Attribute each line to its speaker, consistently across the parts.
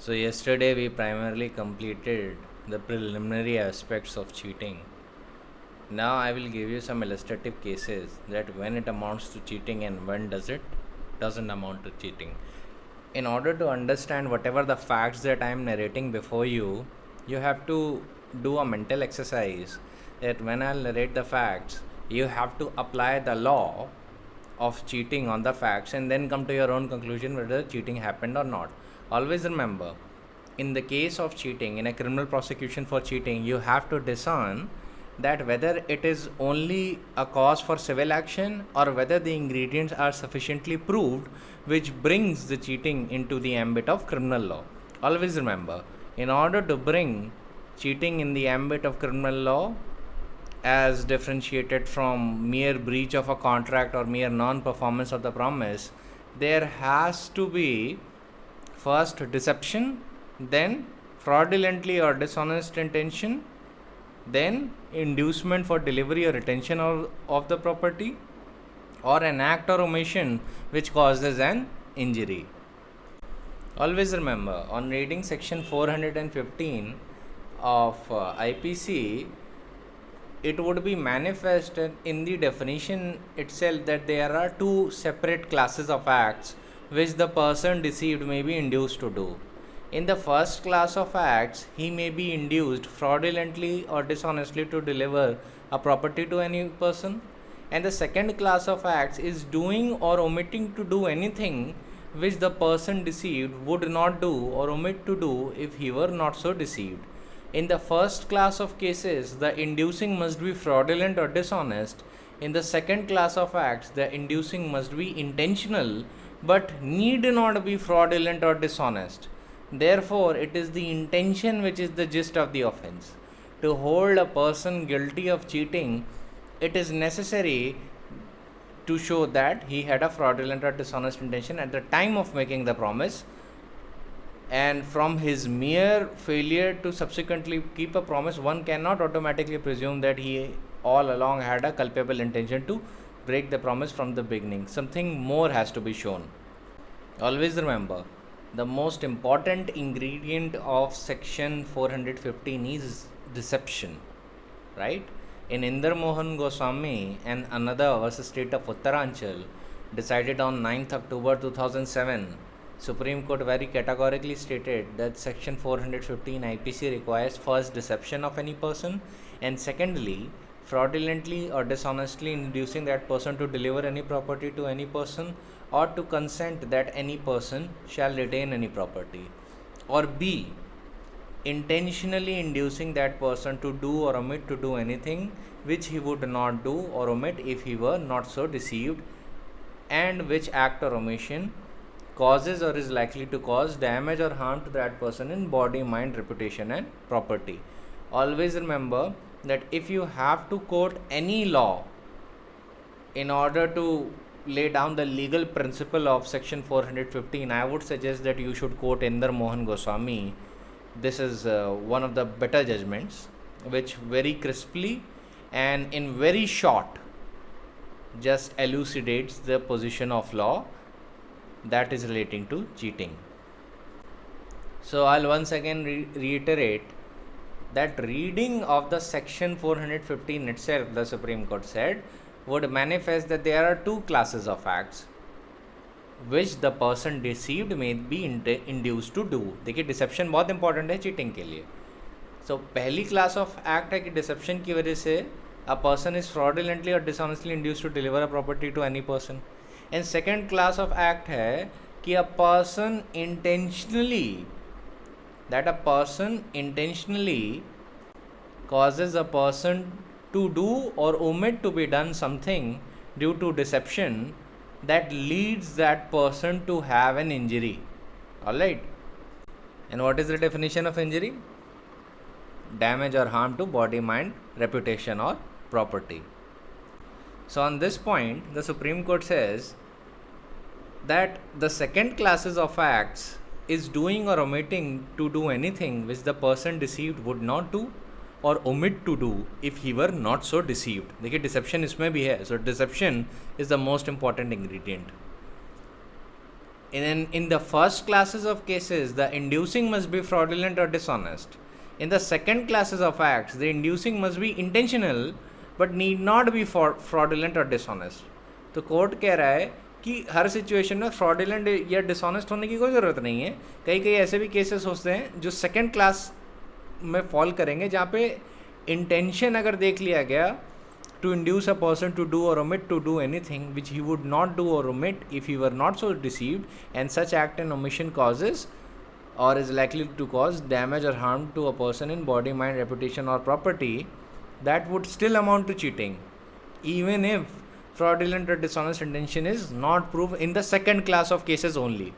Speaker 1: So yesterday we primarily completed the preliminary aspects of cheating. Now I will give you some illustrative cases that when it amounts to cheating and when doesn't amount to cheating. In order to understand whatever the facts that I am narrating before you, you have to do a mental exercise that when I'll narrate the facts, you have to apply the law of cheating on the facts and then come to your own conclusion whether cheating happened or not. Always remember, in the case of cheating, in a criminal prosecution for cheating, you have to discern that whether it is only a cause for civil action or whether the ingredients are sufficiently proved, which brings the cheating into the ambit of criminal law. Always remember, in order to bring cheating in the ambit of criminal law, as differentiated from mere breach of a contract or mere non performance of the promise, there has to be first deception, then fraudulently or dishonest intention, then inducement for delivery or retention of the property, or an act or omission which causes an injury. Always remember, on reading section 415 of IPC, it would be manifested in the definition itself that there are two separate classes of acts which the person deceived may be induced to do. In the first class of acts, he may be induced fraudulently or dishonestly to deliver a property to any person. And the second class of acts is doing or omitting to do anything which the person deceived would not do or omit to do if he were not so deceived. In the first class of cases, the inducing must be fraudulent or dishonest. In the second class of acts, the inducing must be intentional but need not be fraudulent or dishonest. Therefore, it is the intention which is the gist of the offense. To hold a person guilty of cheating, it is necessary to show that he had a fraudulent or dishonest intention at the time of making the promise, and from his mere failure to subsequently keep a promise, one cannot automatically presume that he all along had a culpable intention to break the promise from the beginning. Something more has to be shown. Always remember, the most important ingredient of section 415 is deception, right? In Inder Mohan Goswami and another versus state of Uttaranchal, decided on 9th October 2007, Supreme Court very categorically stated that section 415 IPC requires first deception of any person, and secondly fraudulently or dishonestly inducing that person to deliver any property to any person, or to consent that any person shall retain any property, or B, intentionally inducing that person to do or omit to do anything which he would not do or omit if he were not so deceived, and which act or omission causes or is likely to cause damage or harm to that person in body, mind, reputation and property. Always remember that if you have to quote any law in order to lay down the legal principle of section 415, I would suggest that you should quote Inder Mohan Goswami. This is one of the better judgments which very crisply and in very short just elucidates the position of law that is relating to cheating. So I'll once again reiterate that reading of the section 415 itself, the Supreme Court said, would manifest that there are two classes of acts which the person deceived may be induced to do. देखिए dissipation बहुत important है cheating के लिए. सो पहली class of act है कि dissipation की वजह से अ पर्सन इज फ्रॉडुलेंटली और dishonestly induced to deliver a property to any person. And second class of act है कि a person intentionally causes a person to do or omit to be done something due to deception that leads that person to have an injury. Alright? And what is the definition of injury? Damage or harm to body, mind, reputation or property. So on this point, the Supreme Court says that the second classes of acts is doing or omitting to do anything which the person deceived would not do or omit to do if he were not so deceived. देखिए dissipation इसमें भी है. So deception is the most important ingredient. In the first classes of cases, the inducing must be fraudulent or dishonest. In the second classes of acts, the inducing must be intentional but need not be fraudulent or dishonest. तो court कह रहा है कि हर situation में fraudulent या dishonest होने की कोई ज़रूरत नहीं है. कई कई ऐसे भी केसेस होते हैं जो सेकंड क्लास में फॉल करेंगे, जहाँ पे इंटेंशन अगर देख लिया गया to induce a person to do or omit to do anything which he would not do or omit if he were not so deceived, and such act and omission causes or is likely to cause damage or harm to a person in body, mind, reputation or property, that would still amount to cheating even if fraudulent or dishonest intention is not proved in the second class of cases only.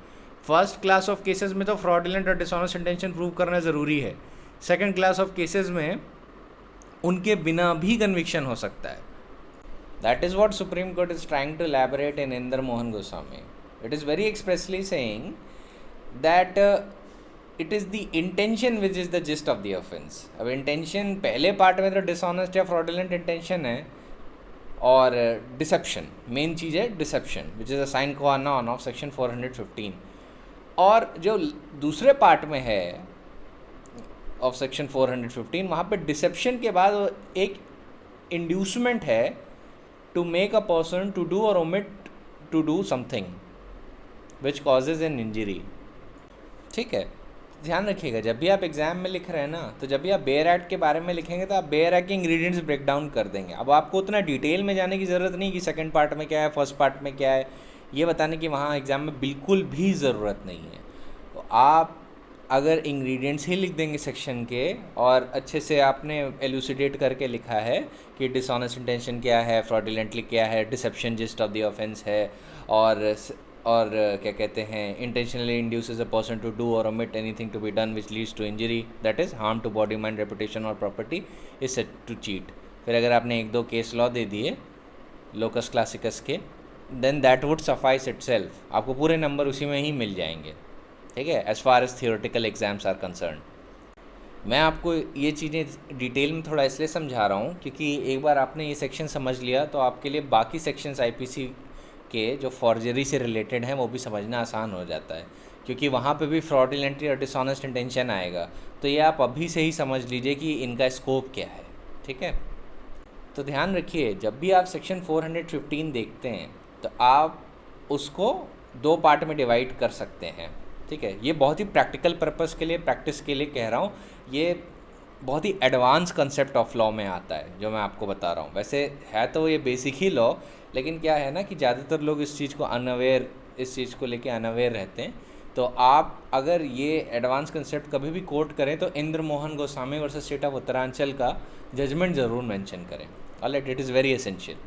Speaker 1: First class of cases में तो fraudulent और dishonest intention prove करना ज़रूरी है. Second class of cases में उनके बिना भी कन्विक्शन हो सकता है. That is what Supreme Court is trying to elaborate in Indra Mohan Goswami. It is very expressly saying that it is the intention which is the gist of the offense. अब intention पहले part में तो डिसऑनेस्ट या fraudulent intention है, और dissipation main चीज़ है, deception which is a sine qua non of section 415. और जो दूसरे पार्ट में है ऑफ सेक्शन 415, वहाँ पे डिसेप्शन के बाद एक इंड्यूसमेंट है to make a person to do or omit to do something which causes an injury. ठीक है, ध्यान रखिएगा जब भी आप एग्जाम में लिख रहे हैं ना, तो जब भी आप बेयर एक्ट के बारे में लिखेंगे तो आप बेयर एक्ट के इंग्रेडिएंट्स ब्रेक डाउन कर देंगे. अब आपको उतना डिटेल में जाने की ज़रूरत नहीं कि सेकंड पार्ट में क्या है, फर्स्ट पार्ट में क्या है, ये बताने की वहाँ एग्ज़ाम में बिल्कुल भी ज़रूरत नहीं है. तो आप अगर इंग्रेडिएंट्स ही लिख देंगे सेक्शन के, और अच्छे से आपने एलुसिडेट करके लिखा है कि डिसऑनेस्ट इंटेंशन क्या है, फ्रॉडुलेंटली क्या है, deception gist of the offence है, और क्या कहते हैं, intentionally induces a person to do or omit anything to be done which leads to injury that is harm to body, mind, reputation or property is said to cheat. फिर अगर आपने एक दो केस लॉ दे दिए locus classicus के, then that would suffice itself. आपको पूरे number उसी में ही मिल जाएंगे. ठीक है, as far as theoretical exams are concerned. मैं आपको ये चीज़ें डिटेल में थोड़ा इसलिए समझा रहा हूँ क्योंकि एक बार आपने ये सेक्शन समझ लिया तो आपके लिए बाकी सेक्शंस आईपीसी के जो फॉर्जरी से रिलेटेड हैं वो भी समझना आसान हो जाता है, क्योंकि वहाँ पे भी फ्रॉडुलेंटली और डिसऑनेस्ट इंटेंशन आएगा. तो ये आप अभी से ही समझ लीजिए कि इनका स्कोप क्या है. ठीक है, तो ध्यान रखिए जब भी आप सेक्शन 415 देखते हैं तो आप उसको दो पार्ट में डिवाइड कर सकते हैं. ठीक है, ये बहुत ही प्रैक्टिकल पर्पस के लिए, प्रैक्टिस के लिए कह रहा हूँ. ये बहुत ही एडवांस कंसेप्ट ऑफ लॉ में आता है जो मैं आपको बता रहा हूँ. वैसे है तो ये बेसिक ही लॉ, लेकिन क्या है ना कि ज़्यादातर लोग इस चीज़ को लेके अनअवेयर रहते हैं. तो आप अगर ये एडवांस कंसेप्ट कभी भी कोट करें तो Indra Mohan Goswami versus state of Uttaranchal का जजमेंट ज़रूर मेंशन करें. Alright, it is very essential.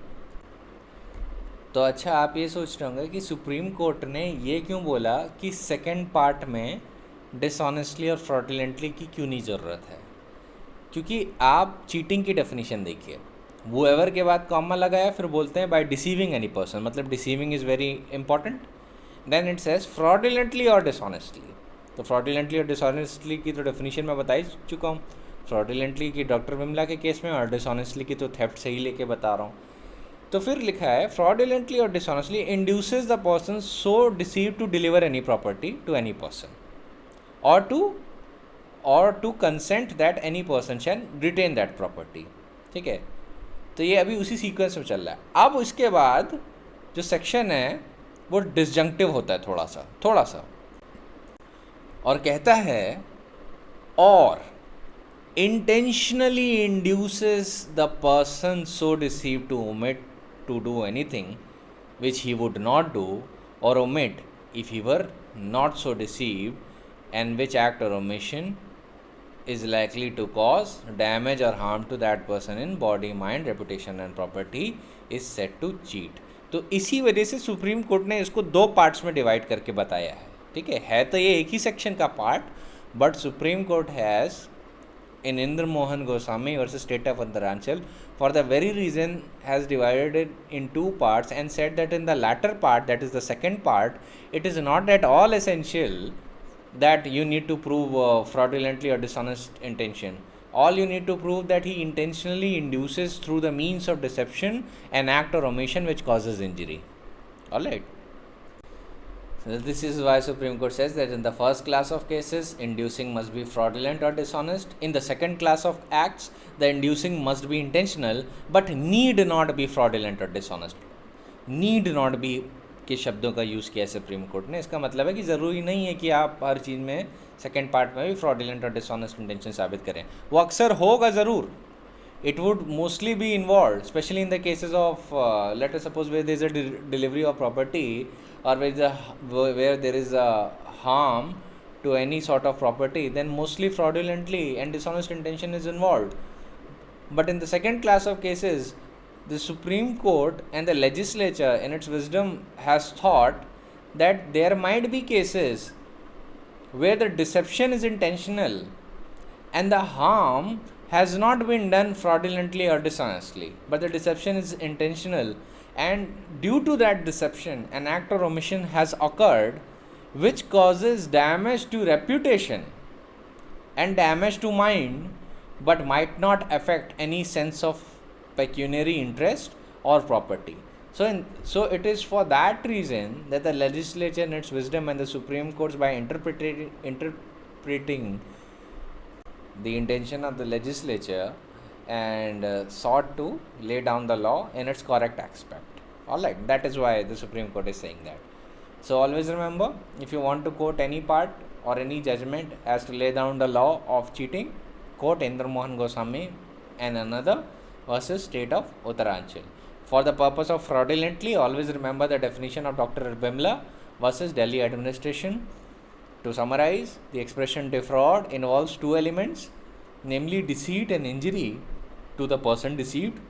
Speaker 1: तो अच्छा, आप ये सोच रहे होंगे कि सुप्रीम कोर्ट ने ये क्यों बोला कि सेकंड पार्ट में डिसऑनेस्टली और फ्रॉडुलेंटली की क्यों नहीं ज़रूरत है. क्योंकि आप चीटिंग की डेफिनेशन देखिए, वो एवर के बाद कॉमा लगाया, फिर बोलते हैं बाय डिसीविंग एनी पर्सन, मतलब deceiving is very important. Then it says fraudulently और डिसऑनेस्टली. तो फ्रॉडुलेंटली और डिसऑनेस्टली की तो डेफिनेशन मैं बता ही चुका हूँ, फ्रॉडुलेंटली की डॉक्टर विमला के केस में, और डिसऑनेस्टली की तो थेफ्ट से ही लेके बता रहा हूँ. तो फिर लिखा है फ्रॉडुलेंटली और dishonestly induces the person so deceived to deliver any property to any person or to consent that any person shall retain that property. ठीक है, तो ये अभी उसी सीक्वेंस में चल रहा है. अब इसके बाद जो सेक्शन है वो डिसजंक्टिव होता है थोड़ा सा, और कहता है और intentionally induces the person so deceived to omit to do anything which he would not do or omit if he were not so deceived, and which act or omission is likely to cause damage or harm to that person in body, mind, reputation and property is said to cheat. तो इसी वजह से supreme court ने इसको दो parts में divide करके बताया है. ठीक है तो ये एक ही सेक्शन का part, but supreme court has in Indra Mohan Goswami versus State of Uttarakhand for the very reason has divided it in two parts and said that in the latter part, that is the second part, it is not at all essential that you need to prove fraudulently or dishonest intention. All you need to prove that he intentionally induces through the means of deception an act or omission which causes injury. Alright. This is why Supreme Court says that in the first class of cases, inducing must be fraudulent or dishonest. In the second class of acts, the inducing must be intentional but need not be fraudulent or dishonest. Need not be के शब्दों का use किया है supreme court ने. इसका मतलब है कि ज़रूरी नहीं है कि आप हर चीज़ में सेकेंड पार्ट में भी फ्रॉडुलेंट और डिसऑनेस्ट इंटेंशन साबित करें. वो अक्सर होगा ज़रूर. It would mostly be involved, especially in the cases of, let us suppose, where there is a delivery of property, or where there is a harm to any sort of property, then mostly fraudulently and dishonest intention is involved. But in the second class of cases, the Supreme Court and the legislature in its wisdom has thought that there might be cases where the deception is intentional and the harm has not been done fraudulently or dishonestly, but the deception is intentional, and due to that deception an act or omission has occurred which causes damage to reputation and damage to mind, but might not affect any sense of pecuniary interest or property. So it is for that reason that the legislature in its wisdom and the Supreme Courts, by interpreting the intention of the legislature, and sought to lay down the law in its correct aspect. Alright, that is why the Supreme Court is saying that. So always remember, if you want to quote any part or any judgment as to lay down the law of cheating, quote Indra Mohan Goswami and another versus State of Uttaranchal. For the purpose of fraudulently, always remember the definition of Dr. Bimla versus Delhi administration. To summarize, the expression defraud involves two elements, namely deceit and injury to the person deceived.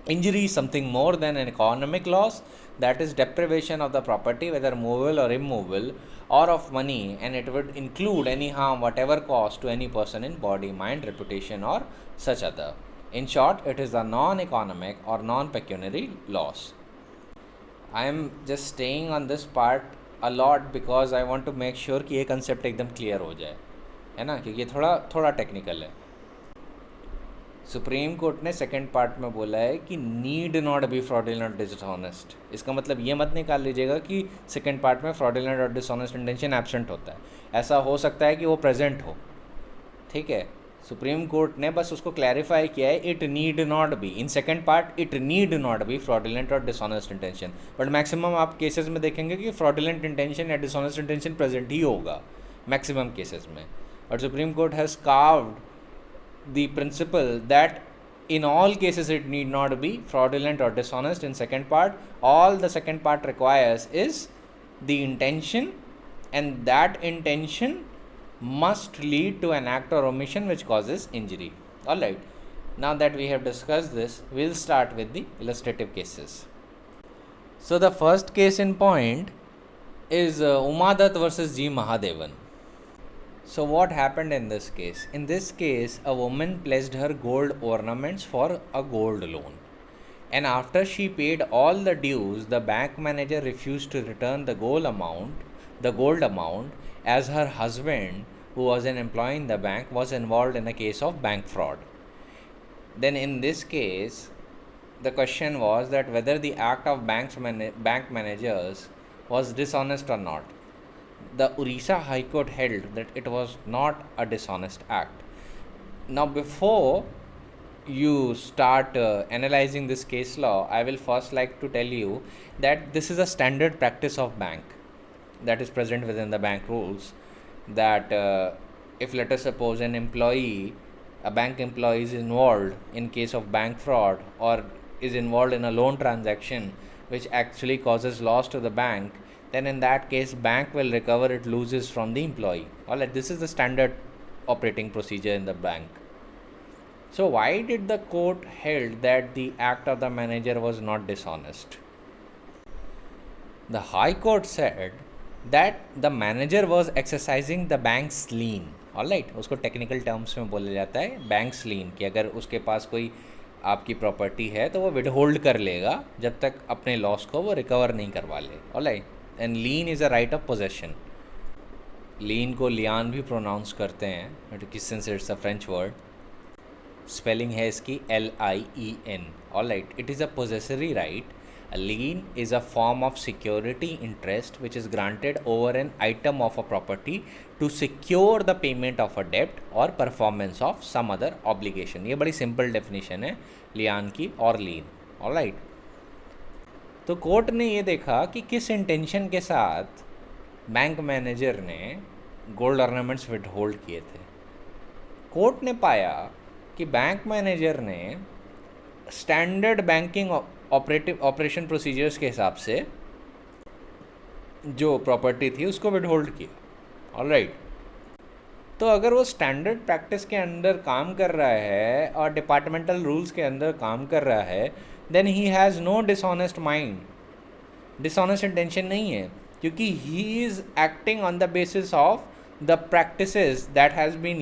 Speaker 1: Injury is something more than an economic loss, that is deprivation of the property, whether movable or immovable, or of money, and it would include any harm whatever cost to any person in body, mind, reputation, or such other. In short, it is a non-economic or non-pecuniary loss. I am just staying on this part a lot because I want to make sure कि ये concept एकदम clear हो जाए, है ना, क्योंकि ये थोड़ा टेक्निकल है. सुप्रीम कोर्ट ने सेकेंड पार्ट में बोला है कि नीड नॉट बी फ्रॉडुलेंट और डिसऑनेस्ट. इसका मतलब ये मत निकाल लीजिएगा कि सेकेंड पार्ट में फ्रॉडुलेंट और डिसऑनेस्ट इंटेंशन एब्सेंट होता है. ऐसा हो सकता है कि वो प्रेजेंट हो, ठीक है. सुप्रीम कोर्ट ने बस उसको क्लैरिफाई किया है, it need not be, in second part it need not be fraudulent और डिसऑनेस्ट इंटेंशन. बट मैक्सिमम आप केसेस में देखेंगे कि फ्रॉडुलेंट इंटेंशन या डिसऑनेस्ट इंटेंशन प्रेजेंट ही होगा मैक्सिमम केसेस में. और supreme court has carved the principle that in all cases it need not be fraudulent or dishonest in second part. All the second part requires is the intention, and that intention must lead to an act or omission which causes injury. Alright, now that we have discussed this, we'll start with the illustrative cases. So the first case in point is Umadat versus G. Mahadevan. So what happened in this case? In this case, a woman pledged her gold ornaments for a gold loan. And after she paid all the dues, the bank manager refused to return the gold amount, as her husband, who was an employee in the bank, was involved in a case of bank fraud. Then in this case, the question was that whether the act of bank managers was dishonest or not. The Orissa High Court held that it was not a dishonest act. Now, before you start analyzing this case law, I will first like to tell you that this is a standard practice of bank that is present within the bank rules, that if, let us suppose, a bank employee is involved in case of bank fraud or is involved in a loan transaction which actually causes loss to the bank, then in that case bank will recover its losses from the employee. Alright, this is the standard operating procedure in the bank. So why did the court held that the act of the manager was not dishonest? The High Court said that the manager was exercising the bank's lien. Alright, उसको technical terms में बोला जाता है banks लीन, कि अगर उसके पास कोई आपकी प्रॉपर्टी है तो वो विदहोल्ड कर लेगा जब तक अपने लॉस को वो रिकवर नहीं करवा ले. Alright, and lien is a right of possession. Lien को लियान भी प्रोनाउंस करते हैं, since it's a French word. Spelling है इसकी LIEN. Alright, it is a possessory right A lien is a form of security interest which is granted over an item of a property to secure the payment of a debt or performance of some other obligation. ये बड़ी simple definition है Lian की और लीन. Alright, तो court ने ये देखा कि किस इंटेंशन के साथ बैंक मैनेजर ने गोल्ड ऑर्नामेंट्स विथहोल्ड किए थे. कोर्ट ने पाया कि बैंक मैनेजर ने स्टैंडर्ड बैंकिंग ऑपरेशन प्रोसीजर्स के हिसाब से जो प्रॉपर्टी थी उसको विथहोल्ड किया. ऑलराइट, तो अगर वो स्टैंडर्ड प्रैक्टिस के अंदर काम कर रहा है और डिपार्टमेंटल रूल्स के अंदर काम कर रहा है, then he has no dishonest mind. Dishonest intention नहीं है, क्योंकि he is acting on the basis of the practices that has been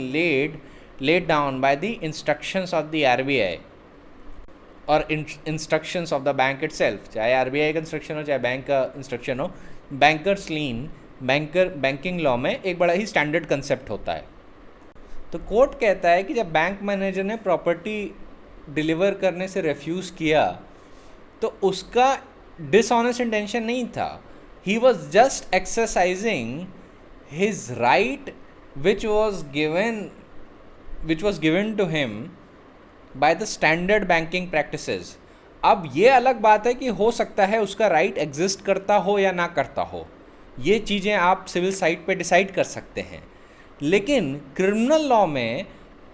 Speaker 1: laid down by the instructions of the RBI और instructions of the bank itself. चाहे RBI का instruction हो चाहे bank का instruction हो, बैंकर्स लीन बैंकिंग लॉ में एक बड़ा ही स्टैंडर्ड कंसेप्ट होता है. तो कोर्ट कहता है कि जब बैंक मैनेजर ने प्रॉपर्टी डिलीवर करने से रिफ्यूज़ किया तो उसका डिसऑनेस्ट इंटेंशन नहीं था. He was just exercising his right which was given to him by the standard banking practices. अब ये अलग बात है कि हो सकता है उसका राइट एग्जिस्ट करता हो या ना करता हो, ये चीज़ें आप सिविल साइड पे डिसाइड कर सकते हैं. लेकिन क्रिमिनल लॉ में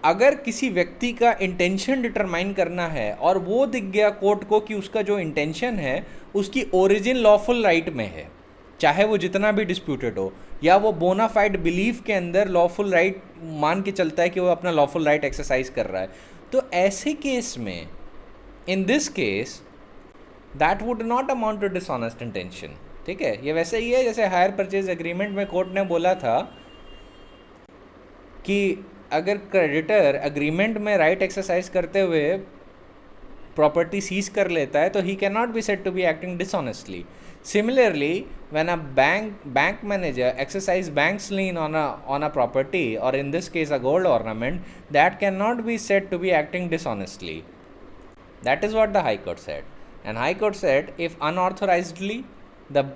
Speaker 1: अगर किसी व्यक्ति का इंटेंशन डिटरमाइन करना है और वो दिख गया कोर्ट को कि उसका जो इंटेंशन है उसकी ओरिजिन लॉफुल राइट में है, चाहे वो जितना भी डिस्प्यूटेड हो, या वो बोनाफाइड बिलीफ के अंदर लॉफुल राइट मान के चलता है कि वो अपना लॉफुल राइट एक्सरसाइज कर रहा है, तो ऐसे केस में in this case that would not amount to dishonest intention. ठीक है, ये वैसे ही है जैसे हायर परचेज एग्रीमेंट में कोर्ट ने बोला था कि अगर क्रेडिटर एग्रीमेंट में राइट एक्सरसाइज करते हुए प्रॉपर्टी सीज कर लेता है तो he can not be said to be acting dishonestly. Similarly, when a bank manager exercise bank's lien on a property, or in this case a gold ornament, that cannot be said to be acting dishonestly. That is what the High Court said. And High Court said if unauthorizedly the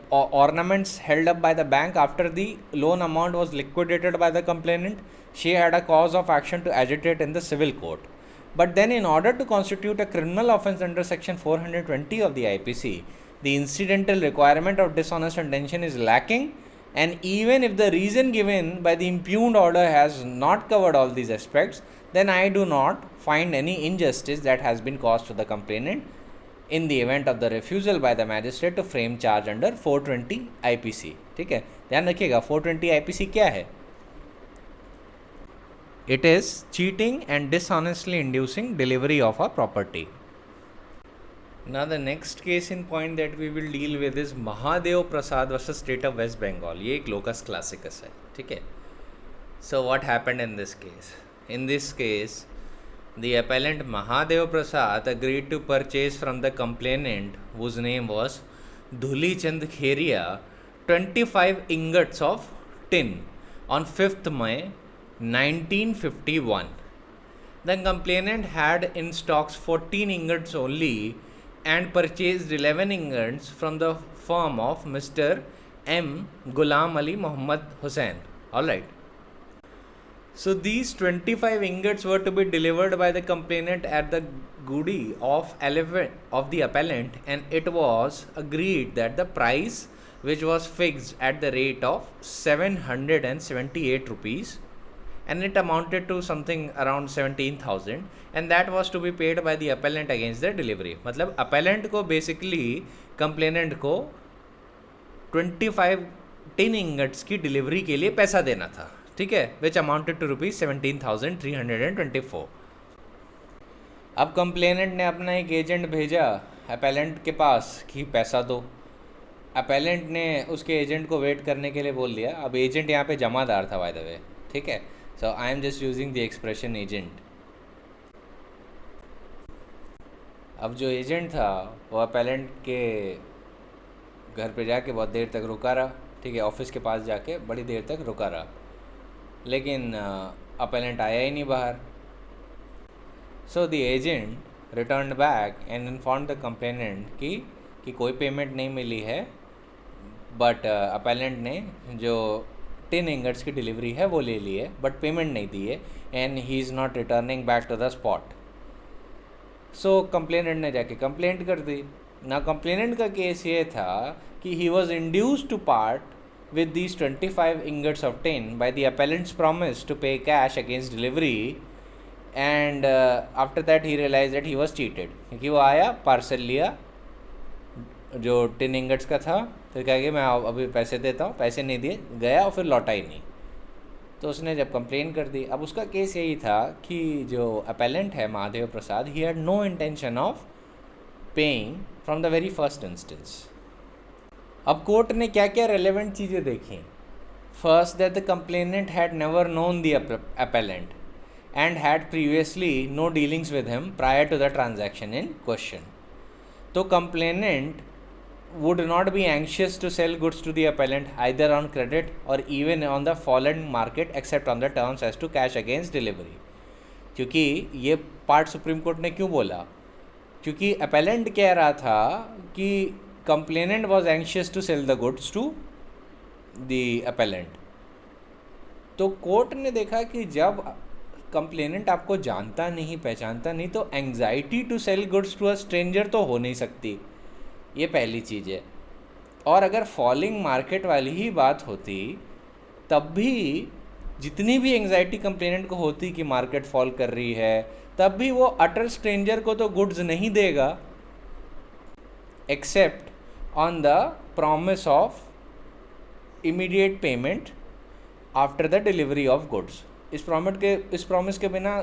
Speaker 1: ornaments held up by the bank after the loan amount was liquidated by the complainant, she had a cause of action to agitate in the civil court. But then in order to constitute a criminal offence under section 420 of the IPC, the incidental requirement of dishonest intention is lacking, and even if the reason given by the impugned order has not covered all these aspects, then I do not find any injustice that has been caused to the complainant in the event of the refusal by the magistrate to frame charge under 420 IPC. ठीक है, ध्यान रखिएगा 420 IPC क्या है. It is cheating and dishonestly inducing delivery of a property. Now the next case in point that we will deal with is Mahadev Prasad versus State of West Bengal. ये एक locus classicus है. ठीक है, so what happened in this case? In this case, the appellant Mahadev Prasad agreed to purchase from the complainant, whose name was Dhuli Chand Kheria, 25 ingots of tin on 5th May 1951. The complainant had in stocks 14 ingots only and purchased 11 ingots from the firm of Mr. M. Ghulam Ali Muhammad Hussain. Alright. So these 25 ingots were to be delivered by the complainant at the Gudi of the appellant, and it was agreed that the price, which was fixed at the rate of 778 rupees, and it amounted to something around 17,000, and that was to be paid by the appellant against the delivery. मतलब appellant को basically complainant को 25 tin ingots की delivery के लिए पैसा देना था. ठीक है, which amounted to rupees 17,324. अब complainant ने अपना एक एजेंट भेजा appellant के पास कि पैसा दो. appellant ने उसके एजेंट को वेट करने के लिए बोल दिया. अब एजेंट यहाँ पे जमादार था by the way. ठीक है, so I am just using the expression agent. अब जो एजेंट था वो appellant के घर पे जाके बहुत देर तक रुका रहा. ठीक है, ऑफिस के पास जाके बड़ी देर तक रुका रहा, लेकिन appellant आया ही नहीं बाहर. So the agent returned back and informed the complainant कि कि कोई पेमेंट नहीं मिली है, बट अपेलेंट ने जो 10 इंगट्स की डिलीवरी है वो ले ली है, बट पेमेंट नहीं दी है, and he is not returning back to the spot. So complainant ने जाके कंप्लेंट कर दी ना। कंप्लेनेंट का केस ये था कि he was induced to part with these 25 ingots of tin by the appellant's promise to pay cash against delivery, and after that he realized that he was cheated, क्योंकि वो आया parcel लिया जो 10 ingots का था, फिर कहा कि मैं अभी पैसे देता हूँ, पैसे नहीं दिए, गया और फिर लौटा ही नहीं। तो उसने जब कंप्लेन कर दी, अब उसका केस यही था कि जो अपेलेंट है Mahadev Prasad, he had no intention of paying from the very first instance. अब कोर्ट ने क्या क्या रेलेवेंट चीज़ें देखी। First, that the complainant had never known the appellant and had previously no dealings with him prior to the transaction in question. तो complainant would not be anxious to sell goods to the appellant either on credit or even on the fallen market except on the terms as to cash against delivery। क्योंकि ये part supreme court ने क्यों बोला, क्योंकि appellant कह रहा था कि complainant was anxious to sell the goods to the appellant। तो कोर्ट ने देखा कि जब कंप्लेनेंट आपको जानता नहीं, पहचानता नहीं, तो anxiety to sell goods to a stranger तो हो नहीं सकती, ये पहली चीज़ है। और अगर फॉलिंग मार्केट वाली ही बात होती तब भी जितनी भी एंग्जाइटी कंप्लेनेंट को होती कि मार्केट फॉल कर रही है, तब भी वो अटर स्ट्रेंजर को तो गुड्स नहीं देगा except on the promise of immediate payment after the delivery of goods. इस प्रॉमिस के बिना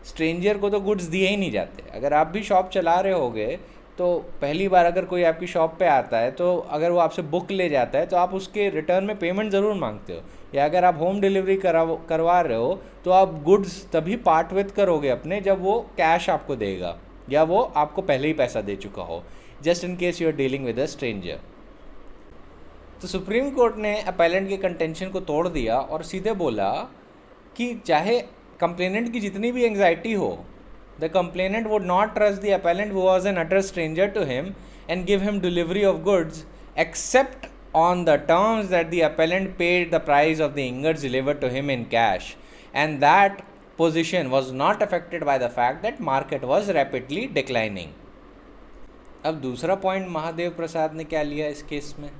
Speaker 1: स्ट्रेंजर को तो गुड्स दिए ही नहीं जाते। अगर आप भी शॉप चला रहे होगे तो पहली बार अगर कोई आपकी शॉप पे आता है तो अगर वो आपसे बुक ले जाता है तो आप उसके रिटर्न में पेमेंट ज़रूर मांगते हो, या अगर आप होम डिलीवरी करवा रहे हो तो आप गुड्स तभी पार्ट विद करोगे अपने जब वो कैश आपको देगा या वो आपको पहले ही पैसा दे चुका हो, just in case you are dealing with a stranger. तो सुप्रीम कोर्ट ने अपेलेंट के कंटेंशन को तोड़ दिया और सीधे बोला कि चाहे कंप्लेनेंट की जितनी भी एंग्जाइटी हो, the complainant would not trust the appellant who was an utter stranger to him and give him delivery of goods except on the terms that the appellant paid the price of the ingots delivered to him in cash, and that position was not affected by the fact that market was rapidly declining। अब दूसरा point Mahadev Prasad ने क्या लिया इस case में?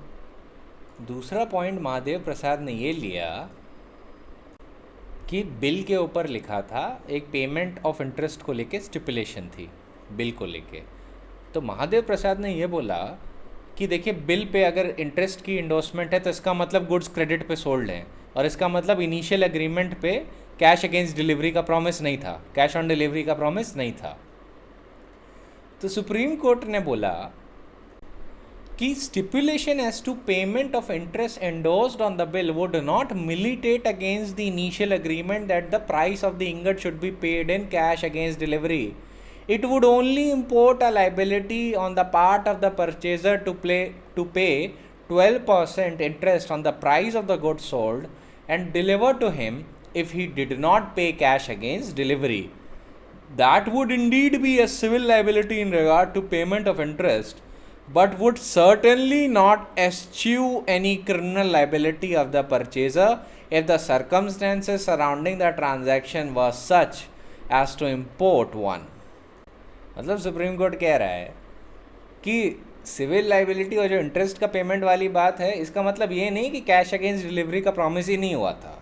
Speaker 1: दूसरा point Mahadev Prasad ने ये लिया कि बिल के ऊपर लिखा था एक पेमेंट ऑफ इंटरेस्ट को लेके स्टिपुलेशन थी बिल को लेके। तो महादेव प्रसाद ने ये बोला कि देखिए बिल पे अगर इंटरेस्ट की इंडोर्समेंट है तो इसका मतलब गुड्स क्रेडिट पे सोल्ड हैं, और इसका मतलब इनिशियल एग्रीमेंट पे कैश अगेंस्ट डिलीवरी का प्रॉमिस नहीं था, कैश ऑन डिलीवरी का प्रॉमिस नहीं था। तो सुप्रीम कोर्ट ने बोला कि stipulation as to payment of interest endorsed on the bill would not militate against the initial agreement that the price of the ingot should be paid in cash against delivery. It would only import a liability on the part of the purchaser to pay 12% interest on the price of the goods sold and delivered to him if he did not pay cash against delivery. That would indeed be a civil liability in regard to payment of interest, but would certainly not eschew any criminal liability of the purchaser if the circumstances surrounding the transaction were such as to import one। मतलब supreme court कह रहा है कि civil liability और जो interest का payment वाली बात है, इसका मतलब ये नहीं कि कैश अगेंस्ट डिलीवरी का प्रॉमिस ही नहीं हुआ था,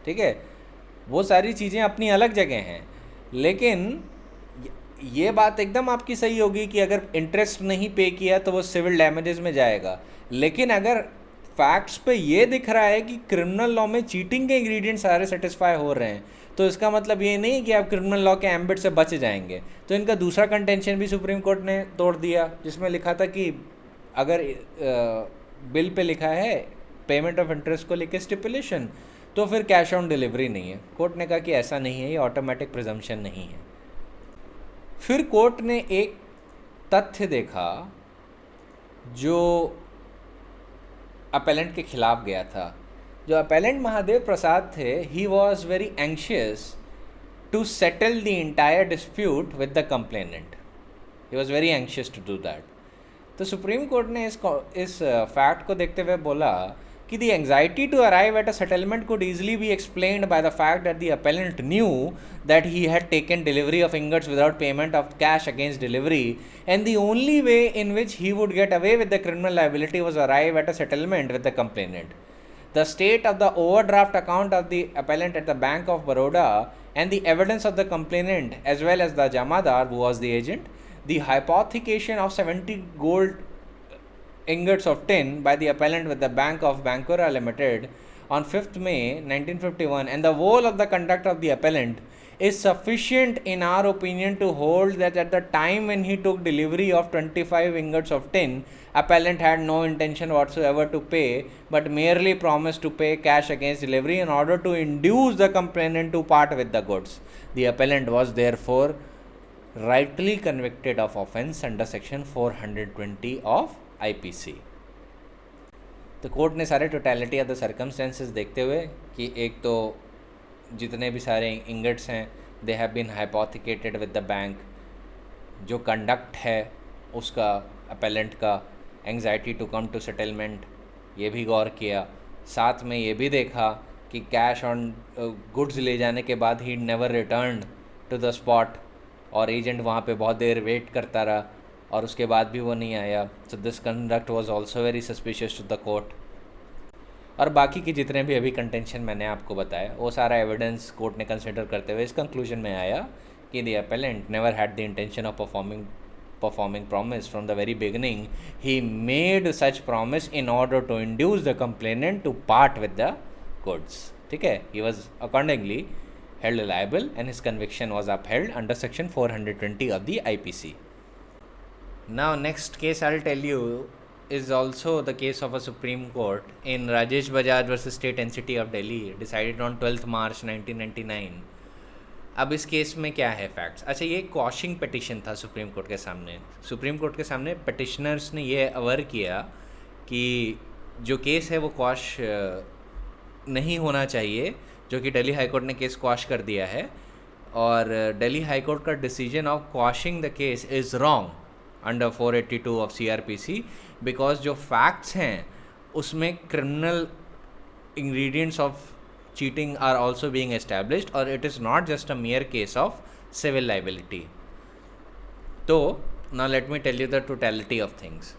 Speaker 1: ठीक है, वो सारी चीज़ें अपनी अलग जगह हैं। लेकिन ये बात एकदम आपकी सही होगी कि अगर इंटरेस्ट नहीं पे किया तो वो सिविल डैमेजेस में जाएगा। लेकिन अगर फैक्ट्स पे ये दिख रहा है कि क्रिमिनल लॉ में चीटिंग के इंग्रेडिएंट सारे सेटिस्फाई हो रहे हैं, तो इसका मतलब ये नहीं कि आप क्रिमिनल लॉ के एम्बिट से बच जाएंगे। तो इनका दूसरा कंटेंशन भी सुप्रीम कोर्ट ने तोड़ दिया, जिसमें लिखा था कि अगर बिल पे लिखा है पेमेंट ऑफ इंटरेस्ट को लेकर स्टिपुलेशन, तो फिर कैश ऑन डिलीवरी नहीं है। कोर्ट ने कहा कि ऐसा नहीं है, ये ऑटोमेटिक प्रिजम्पशन नहीं है। फिर कोर्ट ने एक तथ्य देखा जो अपेलेंट के खिलाफ गया था। जो अपेलेंट महादेव प्रसाद थे, he was very anxious to settle the entire dispute with the complainant, he was very anxious to do that. तो सुप्रीम कोर्ट ने इस फैक्ट को देखते हुए बोला कि the anxiety to arrive at a settlement could easily be explained by the fact that the appellant knew that he had taken delivery of ingots without payment of cash against delivery, and the only way in which he would get away with the criminal liability was arrive at a settlement with the complainant. The state of the overdraft account of the appellant at the Bank of Baroda and the evidence of the complainant as well as the Jamadar, who was the agent, the hypothecation of 70 gold ingots of tin by the appellant with the Bank of Bankura Limited on 5th May 1951, and the whole of the conduct of the appellant is sufficient in our opinion to hold that at the time when he took delivery of 25 ingots of tin, appellant had no intention whatsoever to pay, but merely promised to pay cash against delivery in order to induce the complainant to part with the goods. The appellant was therefore rightly convicted of offence under section 420 of IPC. तो court ने सारे totality of the circumstances देखते हुए कि एक तो जितने भी सारे इंगट्स हैं they have been hypothecated with the bank, जो कंडक्ट है उसका अपेलेंट का anxiety to come to settlement ये भी गौर किया, साथ में ये भी देखा कि कैश ऑन गुड्स ले जाने के बाद he never return to the spot और एजेंट वहाँ पे बहुत देर वेट करता रहा और उसके बाद भी वो नहीं आया. So this conduct was also very suspicious to the court. और बाकी के जितने भी अभी कंटेंशन मैंने आपको बताया वो सारा एविडेंस कोर्ट ने कंसिडर करते हुए इस कंक्लूजन में आया कि the appellant never had the intention of performing promise from the very beginning. He made such promise in order to induce the complainant to part with the goods. ठीक है, he was accordingly held liable and his conviction was upheld under section 420 of the IPC. Now next case I'll tell you is also the case of a Supreme Court in Rajesh Bajaj versus State NCT of Delhi, decided on 12th March 1999. अब इस case में क्या है facts. अच्छा, ये क्वॉशिंग petition था supreme court के सामने. सुप्रीम कोर्ट के सामने पिटिशनर्स ने ये अवर किया कि जो केस है वो क्वॉश नहीं होना चाहिए, जो कि दिल्ली हाई कोर्ट ने केस क्वॉश कर दिया है, और दिल्ली हाई कोर्ट का decision of quashing the case is wrong under 482 of CRPC, because जो फैक्ट्स हैं उसमें criminal ingredients of cheating are also being established or it is not just a mere case of civil liability. So now let me tell you the totality of things.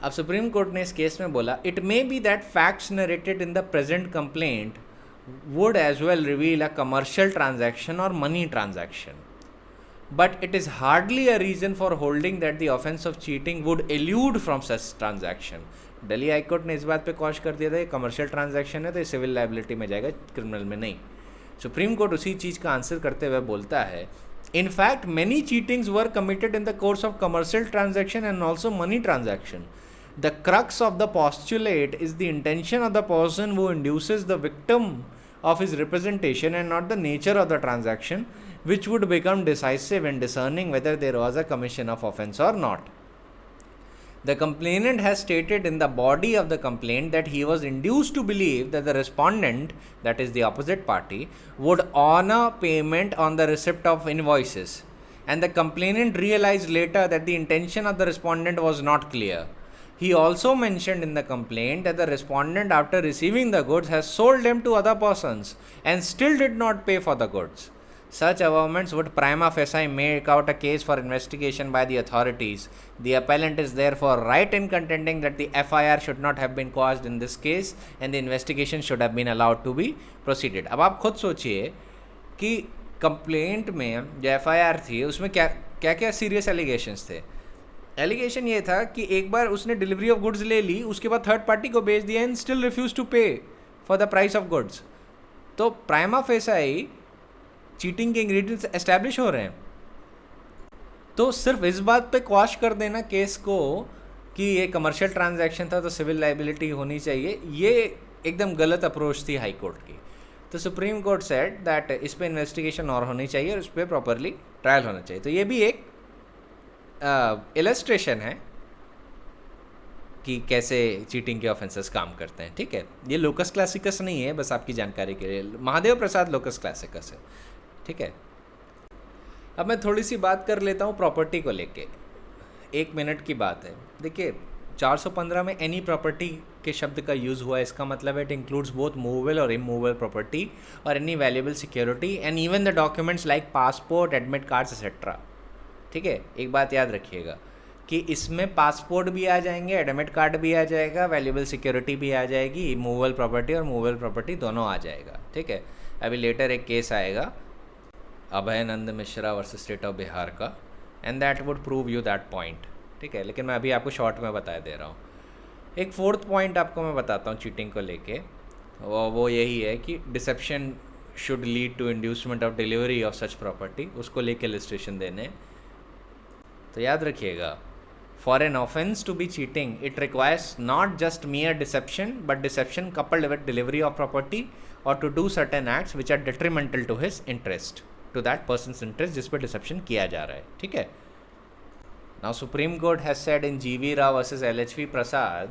Speaker 1: अब supreme court ने इस case में बोला, it may be that facts narrated in the present complaint would as well reveal a commercial transaction or money transaction, but it is hardly a reason for holding that the offense of cheating would elude from such transaction. Delhi high court ने इस बात पे cosh कर दिया था, ये commercial transaction है तो ये सिविल लाइबिलिटी में जाएगा, क्रिमिनल में नहीं. सुप्रीम कोर्ट उसी चीज़ का आंसर करते हुए बोलता है, in fact many cheatings were committed in the course of commercial transaction and also money transaction. The crux of the postulate is the intention of the person who induces the victim of his representation and not the nature of the transaction, which would become decisive in discerning whether there was a commission of offense or not. The complainant has stated in the body of the complaint that he was induced to believe that the respondent, that is the opposite party, would honor payment on the receipt of invoices, and the complainant realized later that the intention of the respondent was not clear. He also mentioned in the complaint that the respondent, after receiving the goods, has sold them to other persons and still did not pay for the goods. Such averments would prima facie make out a case for investigation by the authorities. The appellant is therefore right in contending that the FIR should not have been caused in this case and the investigation should have been allowed to be proceeded. अब आप खुद सोचिए कि complaint में जो FIR थी उसमें क्या क्या सीरियस एलिगेशंस थे. एलिगेशन ये था कि एक बार उसने डिलीवरी ऑफ गुड्स ले ली, उसके बाद थर्ड पार्टी को बेच दिया एंड स्टिल रिफ्यूज टू पे for the price of goods. तो प्राइमा फेसाई चीटिंग के इंग्रेडिएंट्स एस्टैब्लिश हो रहे हैं. तो सिर्फ इस बात पे क्वाश कर देना केस को कि ये कमर्शियल ट्रांजैक्शन था तो सिविल लाइबिलिटी होनी चाहिए, ये एकदम गलत अप्रोच थी हाई कोर्ट की. तो सुप्रीम कोर्ट सेड दैट इस पर इन्वेस्टिगेशन और होनी चाहिए और इस पर प्रॉपरली ट्रायल होना चाहिए. तो ये भी एक इलस्ट्रेशन है कि कैसे चीटिंग के ऑफेंसेस काम करते हैं. ठीक है, ये लोकस क्लासिकस नहीं है, बस आपकी जानकारी के लिए. महादेव प्रसाद लोकस क्लासिकस है. ठीक है, अब मैं थोड़ी सी बात कर लेता हूँ प्रॉपर्टी को लेके. 1 मिनट की बात है। देखिए 415 में एनी प्रॉपर्टी के शब्द का यूज़ हुआ है, इसका मतलब है इट इंक्लूड्स बोथ मूवेबल और इमूवेबल प्रॉपर्टी और any valuable security and even the documents like passport, admit cards etcetera. ठीक है, एक बात याद रखिएगा कि इसमें पासपोर्ट भी आ जाएंगे, एडमिट कार्ड भी आ जाएगा, वैल्यूएबल सिक्योरिटी भी आ जाएगी, मूवेबल प्रॉपर्टी और मूवेबल प्रॉपर्टी दोनों आ जाएगा। ठीक है, अभी लेटर एक केस आएगा Abhayanand Mishra versus state of Bihar का, and that would prove you that point. ठीक है, लेकिन मैं अभी आपको शॉर्ट में बता दे रहा हूँ। एक फोर्थ पॉइंट आपको मैं बताता हूँ चीटिंग को लेके, वो यही है कि deception should lead to inducement of delivery of such property, उसको लेके इलस्ट्रेशन देने। तो याद रखिएगा, for an offence to be cheating it requires not just mere deception but deception coupled with delivery of property or to do certain acts which are detrimental to his interest, to that person's interest जिस पर deception किया जा रहा है। ठीक है, now supreme court has said in GV Rao versus LHV Prasad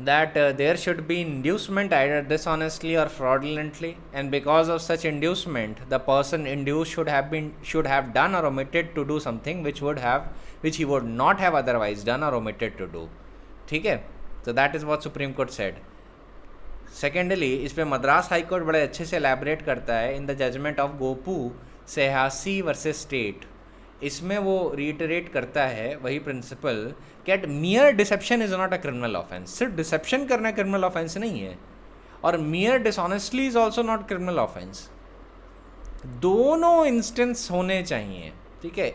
Speaker 1: that there should be inducement either dishonestly or fraudulently, and because of such inducement the person induced should have done or omitted to do something which he would not have otherwise done or omitted to do. ठीक है, so that is what Supreme Court said. Secondly, इस पे Madras high court बड़े अच्छे से elaborate करता है in the judgment of Gopu Sehasi versus state. इसमें वो रीटरेट करता है वही प्रिंसिपल कि that mere deception is not a criminal offence. सिर्फ डिसेप्शन करना क्रिमिनल ऑफेंस नहीं है, और mere dishonestly is also not criminal offence. दोनों इंस्टेंस होने चाहिए। ठीक है,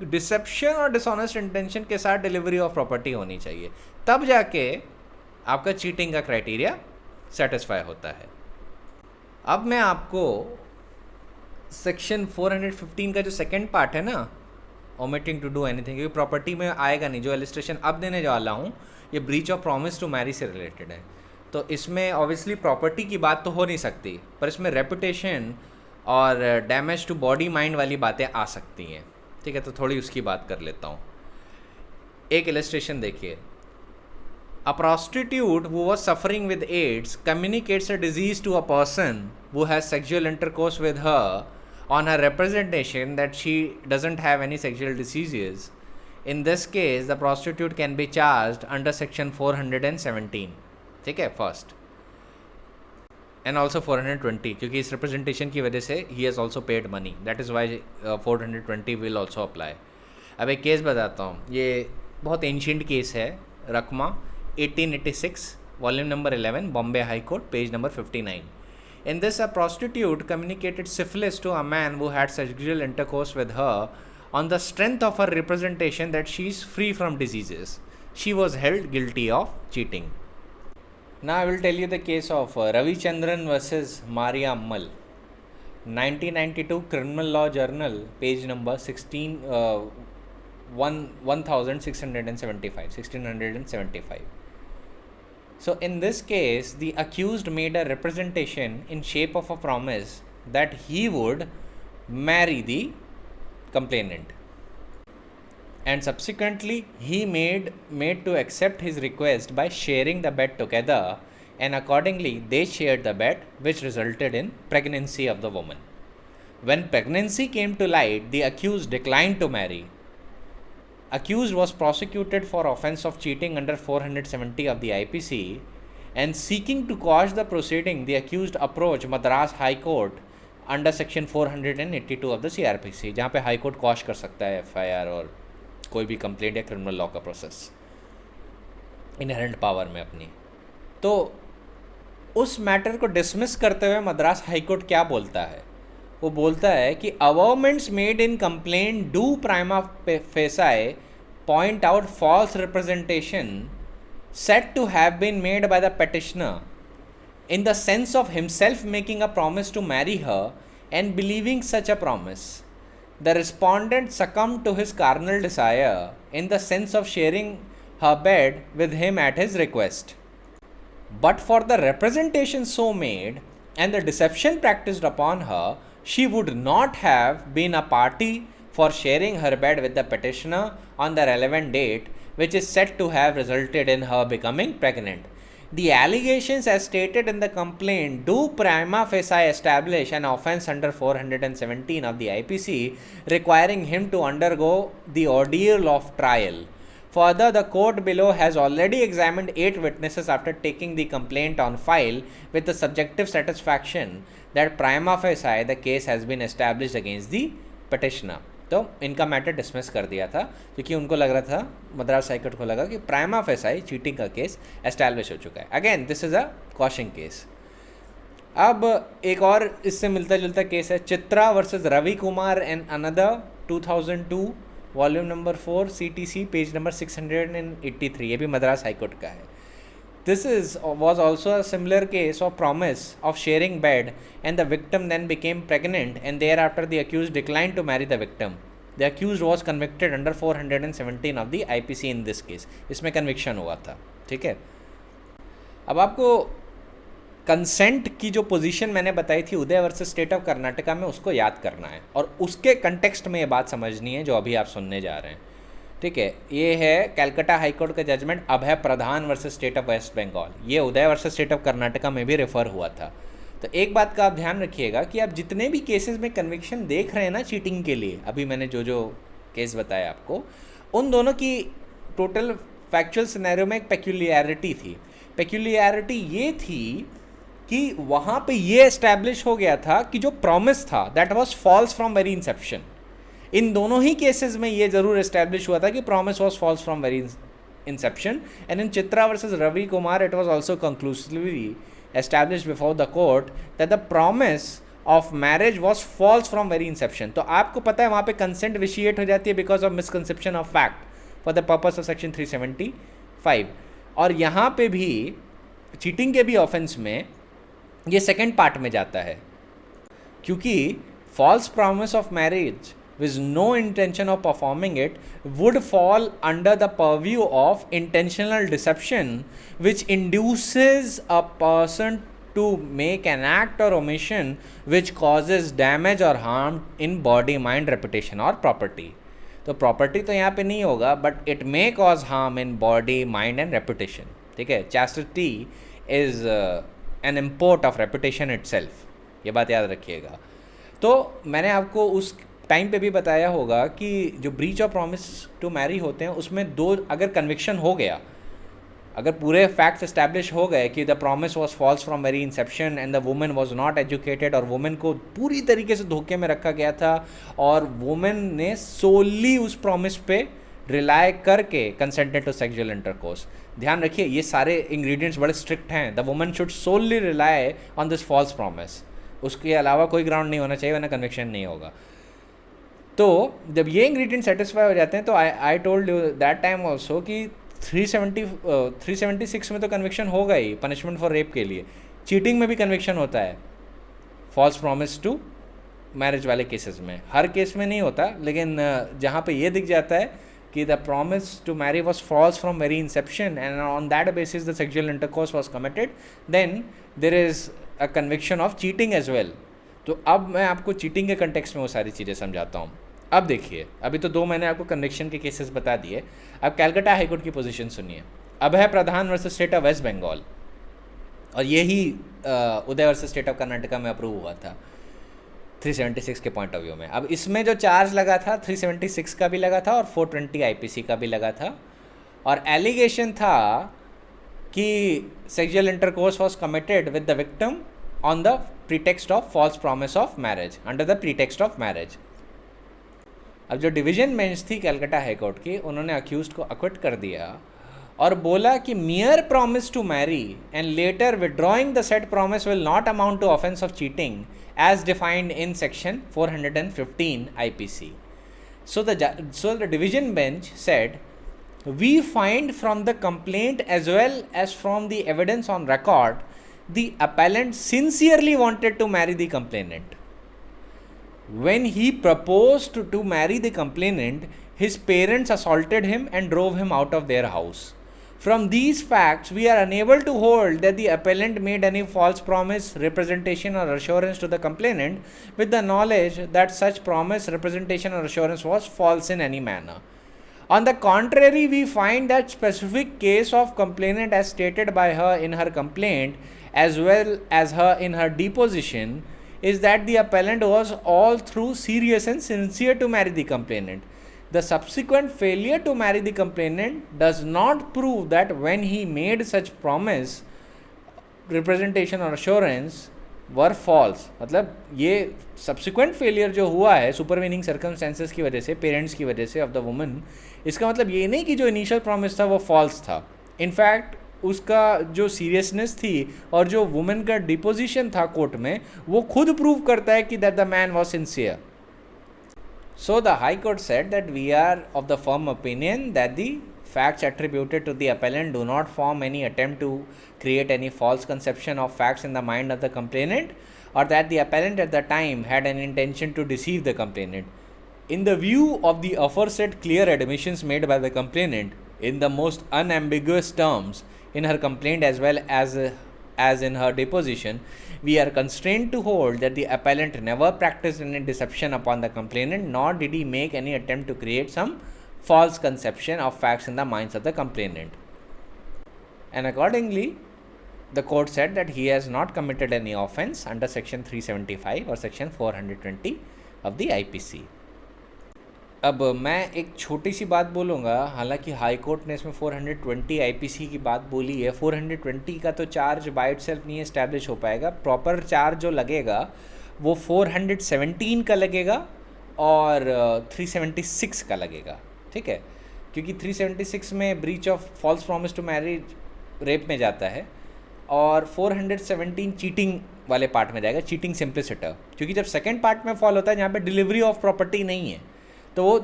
Speaker 1: डिसेप्शन और डिसऑनेस्ट इंटेंशन के साथ डिलीवरी ऑफ प्रॉपर्टी होनी चाहिए, तब जाके आपका चीटिंग का क्राइटेरिया सेटिस्फाई होता है। अब मैं आपको सेक्शन 415 का जो सेकंड पार्ट है ना, ओमिटिंग टू डू एनीथिंग, क्योंकि प्रॉपर्टी में आएगा नहीं, जो इलस्ट्रेशन अब देने वाला हूँ ये breach of promise to marry से रिलेटेड है। तो इसमें ऑब्वियसली प्रॉपर्टी की बात तो हो नहीं सकती, पर इसमें रेपुटेशन और डैमेज टू बॉडी माइंड वाली बातें आ सकती हैं। ठीक है, तो थोड़ी उसकी बात कर लेता हूँ। एक इलस्ट्रेशन देखिए, a prostitute who was suffering with AIDS communicates a disease to a person who has sexual intercourse with her on her representation that she doesn't have any sexual diseases. In this case, the prostitute can be charged under section 417. ठीक है, first and also 420, क्योंकि इस representation की वजह से he has also paid money, that is Y 420 will also apply. अब एक case बताता हूँ, ये बहुत एंशियंट केस है, रकमा 1886, volume number 11, Bombay High Court, page number 59. In this, a prostitute communicated syphilis to a man who had sexual intercourse with her on the strength of her representation that she is free from diseases. She was held guilty of cheating. Now I will tell you the case of Ravi Chandran versus Maria Ammal. 1992 Criminal Law Journal, page number 1675. So in this case, the accused made a representation in shape of a promise that he would marry the complainant, and subsequently he made to accept his request by sharing the bed together, and accordingly they shared the bed, which resulted in pregnancy of the woman. When pregnancy came to light, the accused declined to marry. Accused was prosecuted for offence of cheating under 470 of the IPC, and seeking to quash the proceeding, the accused approached Madras High Court under section 482 of the CRPC, जहाँ पे high court quash कर सकता है FIR और कोई भी complaint या criminal law का प्रोसेस इनहेरेंट पावर में अपनी। तो उस मैटर को डिसमिस करते हुए मद्रास हाई कोर्ट क्या बोलता है, वो बोलता है कि averments made in complaint do prima facie point out false representation said to have been made by the petitioner in the sense of himself making a promise to marry her and believing such a promise. The respondent succumbed to his carnal desire in the sense of sharing her bed with him at his request. But for the representation so made and the deception practiced upon her, she would not have been a party for sharing her bed with the petitioner on the relevant date, which is said to have resulted in her becoming pregnant. The allegations as stated in the complaint do prima facie establish an offence under 417 of the IPC, requiring him to undergo the ordeal of trial. Further, the court below has already examined 8 witnesses after taking the complaint on file with the subjective satisfaction that prima facie the case has been established against the petitioner. तो इनका matter dismiss कर दिया था क्योंकि उनको लग रहा था, मद्रास हाई कोर्ट को लगा कि प्राइमा फेसाई चीटिंग का केस एस्टैब्लिश हो चुका है. Again this is a quashing case. अब एक और इससे मिलता जुलता केस है Chitra versus Ravi Kumar and another 2002 volume number 4 CTC page number 683. ये भी मद्रास हाई कोर्ट का है. This was also a similar case of promise of sharing bed, and the victim then became pregnant, and thereafter the accused declined to marry the victim. The accused was convicted under 417 of the IPC in this case. इसमें conviction हुआ था. ठीक है. अब आपको consent की जो position मैंने बताई थी उदय वर्सेस स्टेट ऑफ कर्नाटका में, उसको याद करना है और उसके कंटेक्स्ट में ये बात समझनी है जो अभी आप सुनने जा रहे हैं. ठीक है. ये है कैलकाटा हाई कोर्ट का judgment Abhay Pradhan versus state of West Bengal. ये Uday versus state of Karnataka में भी रेफर हुआ था. तो एक बात का आप ध्यान रखिएगा कि आप जितने भी केसेस में कन्विक्शन देख रहे हैं ना चीटिंग के लिए, अभी मैंने जो जो केस बताया आपको, उन दोनों की टोटल फैक्चुअल सिनेरियो में एक पेक्यूलियरिटी थी. पेक्यूलियरिटी ये थी कि वहाँ पे ये एस्टैब्लिश हो गया था कि जो प्रॉमिस था that was false from very inception. इन दोनों ही केसेस में ये जरूर एस्टैब्लिश हुआ था कि promise was false from very inception. And in Chitra versus Ravi Kumar it was also conclusively established before the court that the promise of marriage was false from very inception. तो आपको पता है वहाँ पे कंसेंट विशिएट हो जाती है because of misconception of fact for the purpose of section 375. और यहाँ पे भी चीटिंग के भी ऑफेंस में ये सेकेंड पार्ट में जाता है, क्योंकि false promise of marriage with no intention of performing it would fall under the purview of intentional deception, which induces a person to make an act or omission which causes damage or harm in body, mind, reputation or property. तो property तो यहाँ पे नहीं होगा, but it may cause harm in body, mind and reputation. ठीक है. Chastity is an import of reputation itself. ये बात याद रखिएगा. तो मैंने आपको उस टाइम पे भी बताया होगा कि जो breach of promise to marry होते हैं उसमें दो, अगर कन्विक्शन हो गया, अगर पूरे फैक्ट्स एस्टैब्लिश हो गए कि the promise was false from very inception and the women was not educated, और वुमेन को पूरी तरीके से धोखे में रखा गया था और वुमेन ने सोली उस प्रॉमिस पे रिलाई करके कंसेंटेड टू सेक्सुअल इंटरकोर्स. ध्यान रखिए ये सारे इंग्रेडिएंट्स बड़े स्ट्रिक्ट हैं. The women should solely rely on this false promise. उसके अलावा कोई ग्राउंड नहीं होना चाहिए, वरना कन्विक्शन नहीं होगा. तो जब ये इंग्रेडिएंट सेटिस्फाई हो जाते हैं तो I told you that time also कि 376 में तो कन्विक्शन होगा ही पनिशमेंट फॉर रेप के लिए. चीटिंग में भी कन्विक्शन होता है फॉल्स प्रॉमिस टू मैरिज वाले केसेस में. हर केस में नहीं होता, लेकिन जहाँ पे ये दिख जाता है कि the promise to marry was false from very inception and on that basis the sexual intercourse was committed, then there is a conviction of cheating as well. तो अब मैं आपको चीटिंग के कंटेक्स्ट में वो सारी चीज़ें समझाता हूँ. अब देखिए, अभी तो 2 मैंने आपको कन्विक्शन के केसेस बता दिए. अब कैलकाटा हाईकोर्ट की पोजीशन सुनिए. Abhay Pradhan versus state of West Bengal, और यही Uday versus state of Karnataka में अप्रूव हुआ था 376 के पॉइंट ऑफ व्यू में. अब इसमें जो चार्ज लगा था 376 का भी लगा था और 420 IPC का भी लगा था, और एलिगेशन था कि sexual intercourse was committed with the victim on the pretext of false promise of marriage, under the pretext of marriage. अब जो डिवीजन बेंच थी कैलकाटा हाईकोर्ट की, उन्होंने अक्यूज्ड को अक्विट कर दिया और बोला कि mere promise to marry and later withdrawing the said promise will not amount to offence of cheating as defined in section 415 IPC. So the division bench said, we find from the complaint as well as from the evidence on record, the appellant sincerely wanted to marry the complainant. When he proposed to marry the complainant, his parents assaulted him and drove him out of their house. From these facts, we are unable to hold that the appellant made any false promise, representation or assurance to the complainant with the knowledge that such promise, representation or assurance was false in any manner. On the contrary, we find that specific case of complainant as stated by her in her complaint as well as her in her deposition is that the appellant was all through serious and sincere to marry the complainant. The subsequent failure to marry the complainant does not prove that when he made such promise, representation or assurance were false. मतलब ये subsequent failure जो हुआ है supervening circumstances की वजह से, parents की वजह से ऑफ द वुमन, इसका मतलब ये नहीं कि जो इनिशियल प्रॉमिस था वो फॉल्स था. इनफैक्ट उसका जो सीरियसनेस थी और जो वुमेन का डिपोजिशन था कोर्ट में वो खुद प्रूव करता है कि that the man was sincere. So the High Court said that we are of the firm opinion that the facts attributed to the appellant do not form any attempt to create any false conception of facts in the mind of the complainant, or that the appellant at the time had an intention to deceive the complainant. In the view of the aforesaid clear admissions made by the complainant in the most unambiguous terms in her complaint as well as in her deposition, we are constrained to hold that the appellant never practiced any deception upon the complainant, nor did he make any attempt to create some false conception of facts in the minds of the complainant. And accordingly, the court said that he has not committed any offence under section 375 or section 420 of the IPC. अब मैं एक छोटी सी बात बोलूँगा, हालांकि high court ने इसमें 420 IPC की बात बोली है. 420 का तो चार्ज बाय इटसेल्फ नहीं एस्टैब्लिश हो पाएगा. प्रॉपर चार्ज जो लगेगा वो 417 का लगेगा और 376 का लगेगा. ठीक है, क्योंकि 376 में breach of false promise to marriage rape में जाता है और 417 चीटिंग वाले पार्ट में जाएगा, चीटिंग सिंप्लिसिटर. क्योंकि जब सेकेंड पार्ट में फॉल होता है जहाँ पे डिलीवरी ऑफ प्रॉपर्टी नहीं है तो वो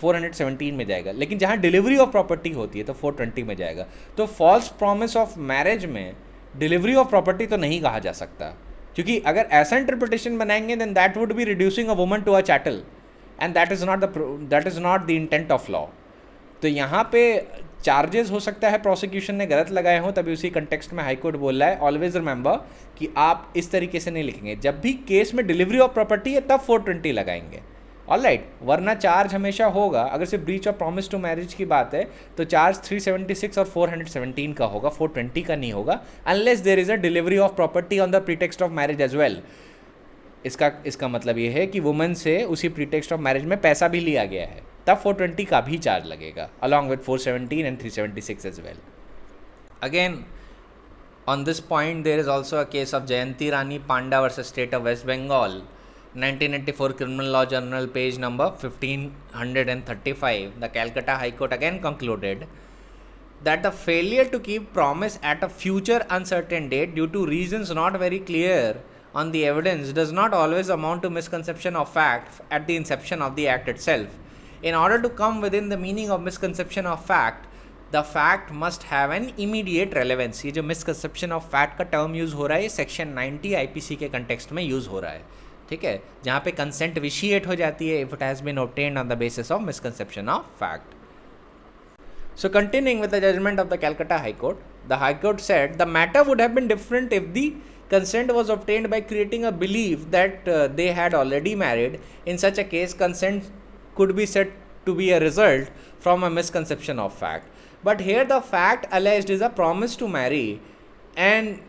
Speaker 1: 417 में जाएगा, लेकिन जहाँ डिलीवरी ऑफ प्रॉपर्टी होती है तो 420 में जाएगा. तो फॉल्स प्रॉमिस ऑफ मैरिज में डिलीवरी ऑफ प्रॉपर्टी तो नहीं कहा जा सकता, क्योंकि अगर ऐसा इंटरप्रिटेशन बनाएंगे then that would be reducing a woman to a chattel and that is not the intent of law. तो यहाँ पे चार्जेस हो सकता है प्रोसिक्यूशन ने गलत लगाए हों, तभी उसी कंटेक्स्ट में हाई कोर्ट बोल रहा है ऑलवेज रिमेंबर कि आप इस तरीके से नहीं लिखेंगे. जब भी केस में डिलीवरी ऑफ प्रॉपर्टी है तब 420 लगाएंगे. ऑलराइट, वरना चार्ज हमेशा होगा. अगर सिर्फ breach of promise to marriage की बात है तो चार्ज 376 और 417 का होगा, 420 का नहीं होगा, unless there is a delivery of property on the pretext of marriage as well. इसका मतलब ये है कि वुमेन से उसी प्रीटेक्स्ट ऑफ मैरिज में पैसा भी लिया गया है, तब 420 का भी चार्ज लगेगा along with 417 and 376 as well. Again on this point there is also a case of Jayanti Rani Panda versus state of West Bengal, 1984 Criminal Law Journal, page number 1535. The Calcutta High Court again concluded that the failure to keep promise at a future uncertain date due to reasons not very clear on the evidence does not always amount to misconception of fact at the inception of the act itself. In order to come within the meaning of misconception of fact, the fact must have an immediate relevance. ये जो misconception of fact का term use हो रहा है ये section 90 IPC के context में use हो रहा है. ठीक है, जहाँ पे कंसेंट विशिएट हो जाती है if it has been obtained on the basis of misconception of fact. So continuing with the judgment of the Calcutta high court, the high court said the matter would have been different if the consent was obtained by creating a belief that they had already married. In such a case, consent could be said to be a result from a misconception of fact. But here the fact alleged is a promise to marry, and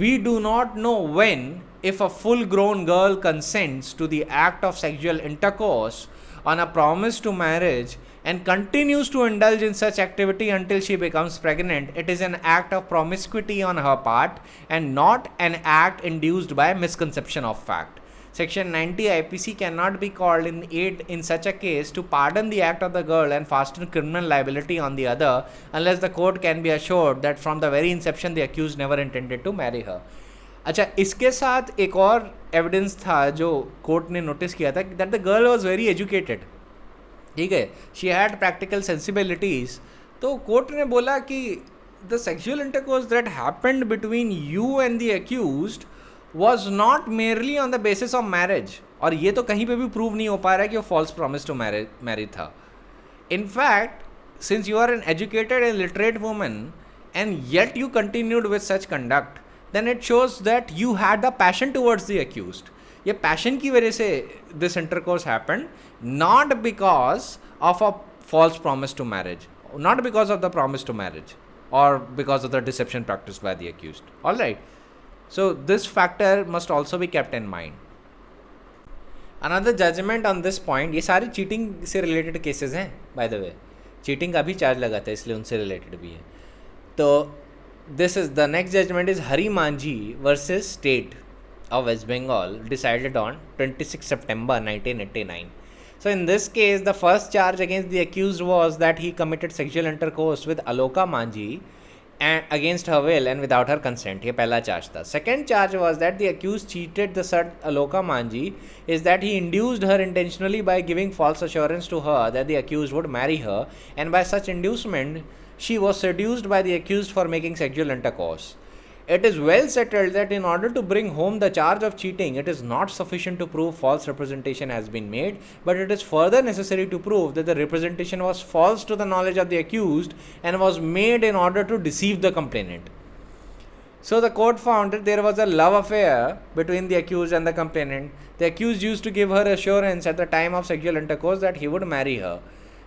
Speaker 1: we do not know when, if a full-grown girl consents to the act of sexual intercourse on a promise to marriage and continues to indulge in such activity until she becomes pregnant, it is an act of promiscuity on her part and not an act induced by misconception of fact. Section 90 IPC cannot be called in aid in such a case to pardon the act of the girl and fasten criminal liability on the other unless the court can be assured that from the very inception the accused never intended to marry her. अच्छा, इसके साथ एक और evidence था जो court ने notice किया था that the girl was very educated. ठीक है, शी हैड प्रैक्टिकल सेंसिबिलिटीज़. तो कोर्ट ने बोला कि the sexual intercourse that happened between you and the accused was not merely on the basis of marriage. और ये तो कहीं पे भी प्रूव नहीं हो पा रहा है कि वो फॉल्स प्रॉमिस टू मैरिज था. In fact since you are an educated and literate woman and yet you continued with such conduct, then it shows that you had the passion towards the accused. ये passion की वजह से this intercourse happened, not because of a false promise to marriage, not because of the promise to marriage or because of the deception practiced by the accused. All right. So this factor must also be kept in mind. Another judgment on this point, ये सारे cheating से related cases हैं by the way, cheating का भी charge लगाता है इसलिए उनसे रिलेटेड भी है. तो this is the next judgment is Hari Manjhi versus state of West Bengal, decided on 26 September 1989. So in this case, the first charge against the accused was that he committed sexual intercourse with Aloka Manjhi and against her will and without her consent. ये पहला charge था. Second charge was that the accused cheated the said Aloka Manjhi is that he induced her intentionally by giving false assurance to her that the accused would marry her, and by such inducement she was seduced by the accused for making sexual intercourse. It is well settled that in order to bring home the charge of cheating, it is not sufficient to prove false representation has been made, but it is further necessary to prove that the representation was false to the knowledge of the accused and was made in order to deceive the complainant. So the court found that there was a love affair between the accused and the complainant. The accused used to give her assurance at the time of sexual intercourse that he would marry her.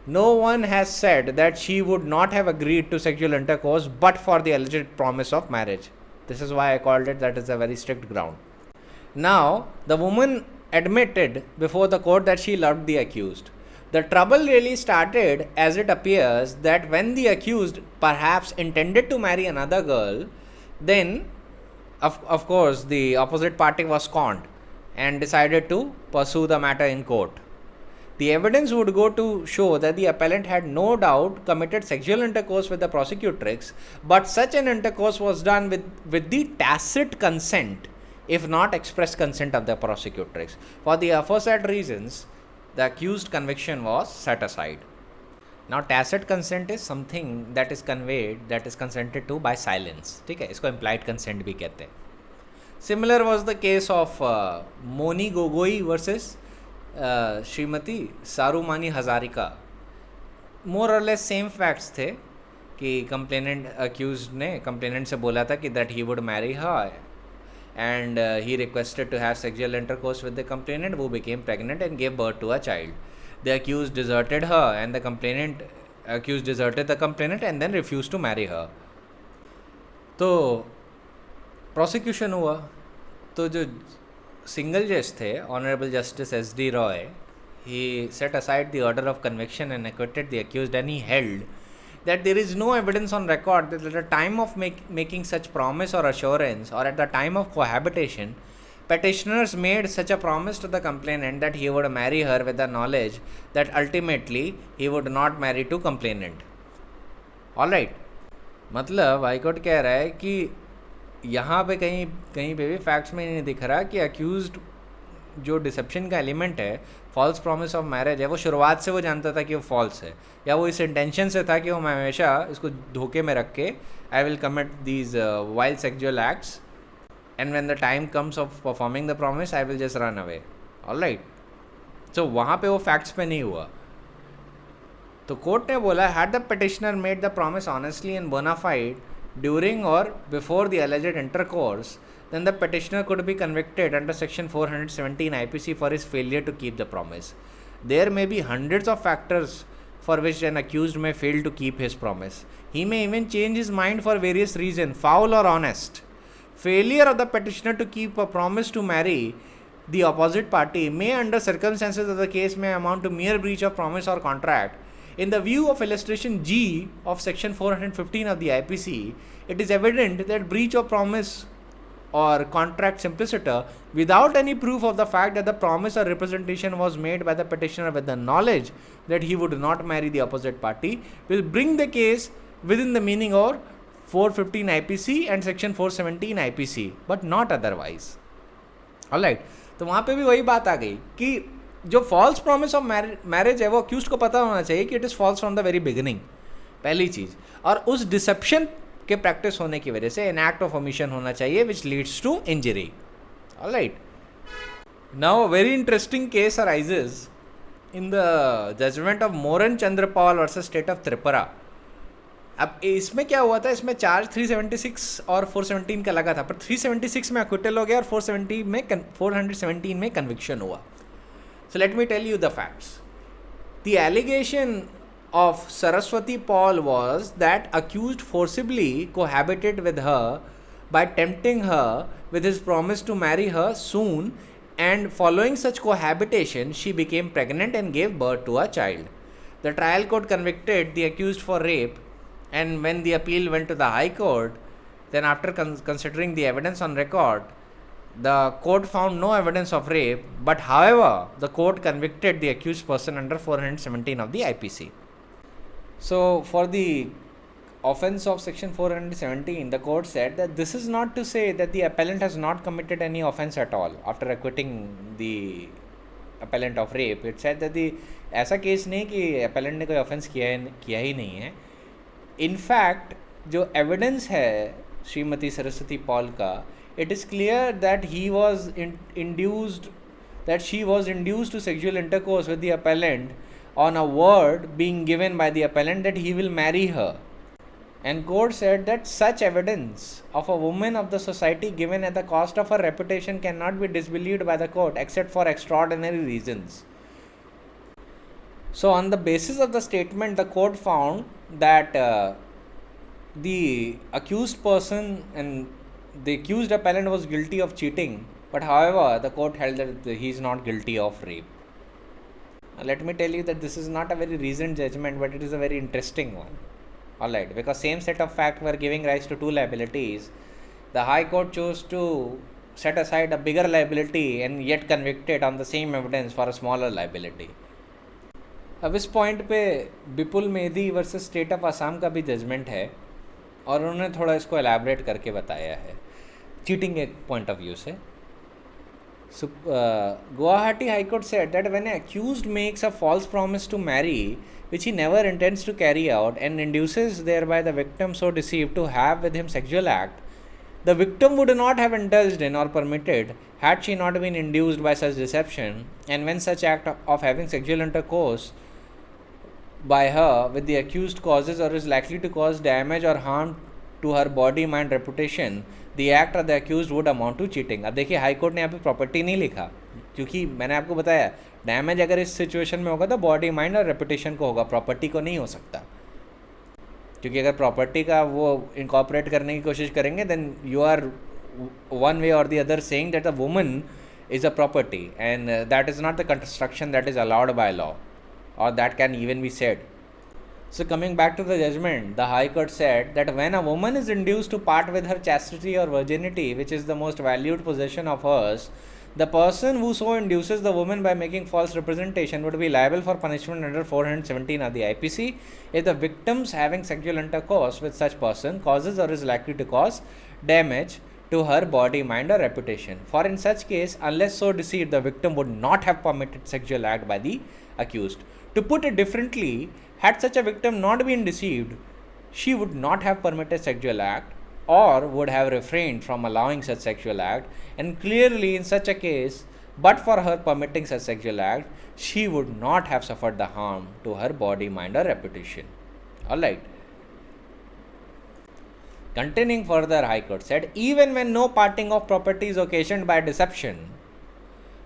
Speaker 1: No one has said that she would not have agreed to sexual intercourse but for the alleged promise of marriage. This is why I called it that is a very strict ground. Now, the woman admitted before the court that she loved the accused. The trouble really started, as it appears, that when the accused perhaps intended to marry another girl, then, of course, the opposite party was conned and decided to pursue the matter in court. The evidence would go to show that the appellant had no doubt committed sexual intercourse with the prosecutrix, but such an intercourse was done with the tacit consent, if not express consent of the prosecutrix. For the aforesaid reasons, the accused conviction was set aside. Now, tacit consent is something that is conveyed, that is consented to by silence. ठीक है, इसको implied consent भी कहते हैं. Similar was the case of Moni Gogoi versus Shrimati सारूमानी Hazarika. मोर और less same facts थे कि complainant accused ने कंप्लेनेंट से बोला था कि that he would marry her and he requested to have sexual intercourse with the complainant, वो became pregnant and give birth to a child. The accused deserted her and the complainant accused deserted the complainant and then refuse to marry her. तो prosecution हुआ, तो जो single judge the Honorable Justice S.D. Roy, he set aside the order of conviction and acquitted the accused, and he held that there is no evidence on record that at the time of making such promise or assurance or at the time of cohabitation, petitioners made such a promise to the complainant that he would marry her with the knowledge that ultimately he would not marry to complainant. Alright, मतलब high court कह रहा है कि यहाँ पे कहीं पे भी फैक्ट्स में नहीं दिख रहा कि अक्यूज्ड जो डिसेप्शन का एलिमेंट है, फॉल्स प्रॉमिस ऑफ मैरिज है, वो शुरुआत से वो जानता था कि वो फॉल्स है, या वो इस इंटेंशन से था कि वो मैं हमेशा इसको धोखे में रख के I will commit these wild sexual acts and when the time comes of performing the promise I will just run away. Alright, so वहाँ पे वो फैक्ट्स पे नहीं हुआ. तो कोर्ट ने बोला, had the petitioner made the promise honestly and bona fide during or before the alleged intercourse, then the petitioner could be convicted under section 417 IPC for his failure to keep the promise. There may be hundreds of factors for which an accused may fail to keep his promise. He may even change his mind for various reasons, foul or honest. Failure of the petitioner to keep a promise to marry the opposite party may, under circumstances of the case, may amount to mere breach of promise or contract. In the view of illustration G of section 415 of the IPC, it is evident that breach of promise or contract simpliciter without any proof of the fact that the promise or representation was made by the petitioner with the knowledge that he would not marry the opposite party will bring the case within the meaning of 415 IPC and section 417 IPC, but not otherwise. Alright, तो वहाँ पे भी वही बात आ गई कि जो false promise of marriage है वो अक्यूज को पता होना चाहिए कि it is falls from the very beginning, पहली चीज़. और उस डिसेप्शन के प्रैक्टिस होने की वजह से एन एक्ट ऑफ ओमिशन होना चाहिए which leads to injury. Alright, now very interesting case arises in the judgment of Moran Chandrapal versus state of Tripura. अब इसमें क्या हुआ था, इसमें चार्ज 376 और 417 का लगा था, पर 376 में अक्विटल हो गया और 417 में कन्विक्शन हुआ. So let me tell you the facts. The allegation of Saraswati Paul was that accused forcibly cohabited with her by tempting her with his promise to marry her soon, and following such cohabitation she became pregnant and gave birth to a child. The trial court convicted the accused for rape, and when the appeal went to the High Court, then after considering the evidence on record, the court found no evidence of rape, but however, the court convicted the accused person under 417 of the IPC. So, for the offense of section 417, the court said that this is not to say that the appellant has not committed any offense at all after acquitting the appellant of rape. It said that the ऐसा case नहीं कि appellant ने कोई offense किया ही नहीं है. In fact, जो evidence है श्रीमती सरस्वती पॉल का, it is clear that he was induced, that she was induced to sexual intercourse with the appellant on a word being given by the appellant that he will marry her. And court said that such evidence of a woman of the society given at the cost of her reputation cannot be disbelieved by the court except for extraordinary reasons. So on the basis of the statement, the court found that the accused person and the accused appellant was guilty of cheating, but however the court held that he is not guilty of rape. Let me tell you that this is not a very reasoned judgment, but it is a very interesting one. Alright, because same set of facts were giving rise to two liabilities, the High Court chose to set aside a bigger liability and yet convicted on the same evidence for a smaller liability. अब इस point पे Vipul Mehdi versus state of Assam का भी judgement है और उन्होंने थोड़ा इसको एलैबोरेट करके बताया है चीटिंग के पॉइंट ऑफ व्यू से. Guwahati High Court said that when an accused makes a false promise to marry, which he never intends to carry out, and induces thereby the victim so deceived to have with him sexual act, the victim would not have indulged in or permitted had she not been induced by such deception, and when such act of having sexual intercourse by her with the accused causes or is likely to cause damage or harm to her body, mind, reputation, the act of the accused would amount to cheating. अब देखिए high court ने यहाँ पे property नहीं लिखा, क्योंकि मैंने आपको बताया डैमेज अगर इस सिचुएशन में होगा तो बॉडी, माइंड और रेपुटेशन को होगा, प्रॉपर्टी को नहीं हो सकता. क्योंकि अगर प्रॉपर्टी का वो इनकॉर्पोरेट करने की कोशिश करेंगे then you are one way or the other saying that the woman is a property, and that is not the construction that is allowed by law, or that can even be said. So coming back to the judgment, the High Court said that when a woman is induced to part with her chastity or virginity, which is the most valued possession of hers, the person who so induces the woman by making false representation would be liable for punishment under 417 of the IPC if the victims having sexual intercourse with such person causes or is likely to cause damage to her body, mind or reputation. For in such case, unless so deceived, the victim would not have permitted sexual act by the accused. To put it differently, had such a victim not been deceived, she would not have permitted sexual act or would have refrained from allowing such sexual act, and clearly in such a case, but for her permitting such sexual act, she would not have suffered the harm to her body, mind or reputation. Alright. Continuing further, High Court said, even when no parting of property is occasioned by deception,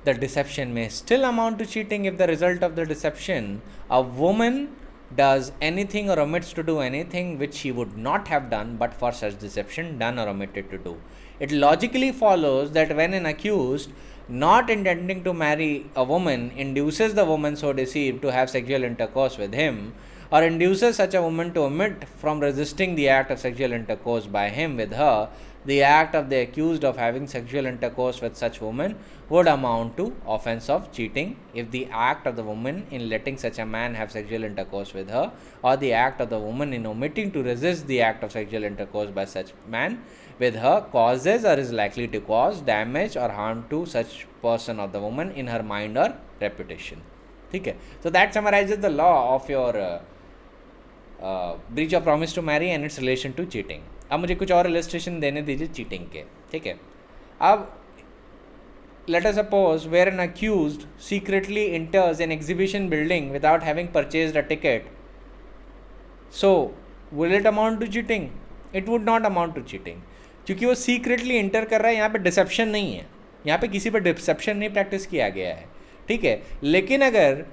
Speaker 1: the deception may still amount to cheating if the result of the deception, a woman does anything or omits to do anything which she would not have done but for such deception done or omitted to do. It logically follows that when an accused, not intending to marry a woman, induces the woman so deceived to have sexual intercourse with him, or induces such a woman to omit from resisting the act of sexual intercourse by him with her, the act of the accused of having sexual intercourse with such woman would amount to offense of cheating if the act of the woman in letting such a man have sexual intercourse with her, or the act of the woman in omitting to resist the act of sexual intercourse by such man with her causes or is likely to cause damage or harm to such person or the woman in her mind or reputation. Okay, so that summarizes the law of your breach of promise to marry and its relation to cheating. अब मुझे कुछ और illustration देने दीजिए cheating के. ठीक है, अब let us suppose where an accused secretly enters an exhibition building without having purchased a ticket. So will it amount to cheating? It would not amount to cheating, क्योंकि वो secretly enter कर रहा है. यहाँ पे deception नहीं है, यहाँ पे किसी पर deception नहीं प्रैक्टिस किया गया है. ठीक है, लेकिन अगर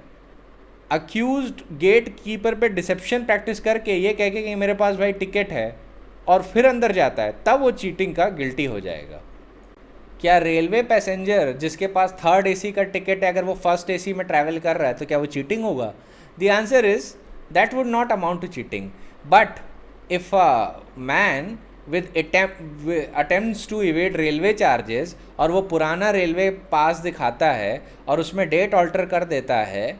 Speaker 1: अक्यूज्ड गेट कीपर पे डिसेप्शन प्रैक्टिस करके ये कह के कि मेरे पास भाई टिकट है और फिर अंदर जाता है, तब वो चीटिंग का गिल्टी हो जाएगा। क्या रेलवे पैसेंजर जिसके पास थर्ड एसी का टिकट है, अगर वो फर्स्ट एसी में ट्रैवल कर रहा है तो क्या वो चीटिंग होगा? The answer is that would not amount to cheating. But if a man with attempts to evade railway charges और वो पुराना रेलवे पास दिखाता है और उसमें डेट ऑल्टर कर देता है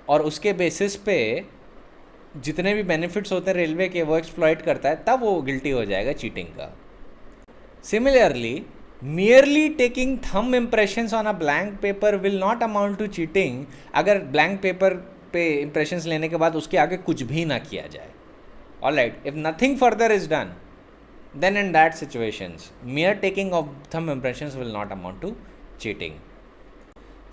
Speaker 1: और उसके बेसिस पे जितने भी बेनिफिट्स होते हैं रेलवे के वो एक्सप्लॉइट करता है, तब वो गिल्टी हो जाएगा चीटिंग का। Similarly merely taking thumb impressions on a blank paper will not amount to cheating अगर blank paper पे impressions लेने के बाद उसके आगे कुछ भी ना किया जाए। Alright, if nothing further is done, then in that situations mere taking of thumb impressions will not amount to cheating.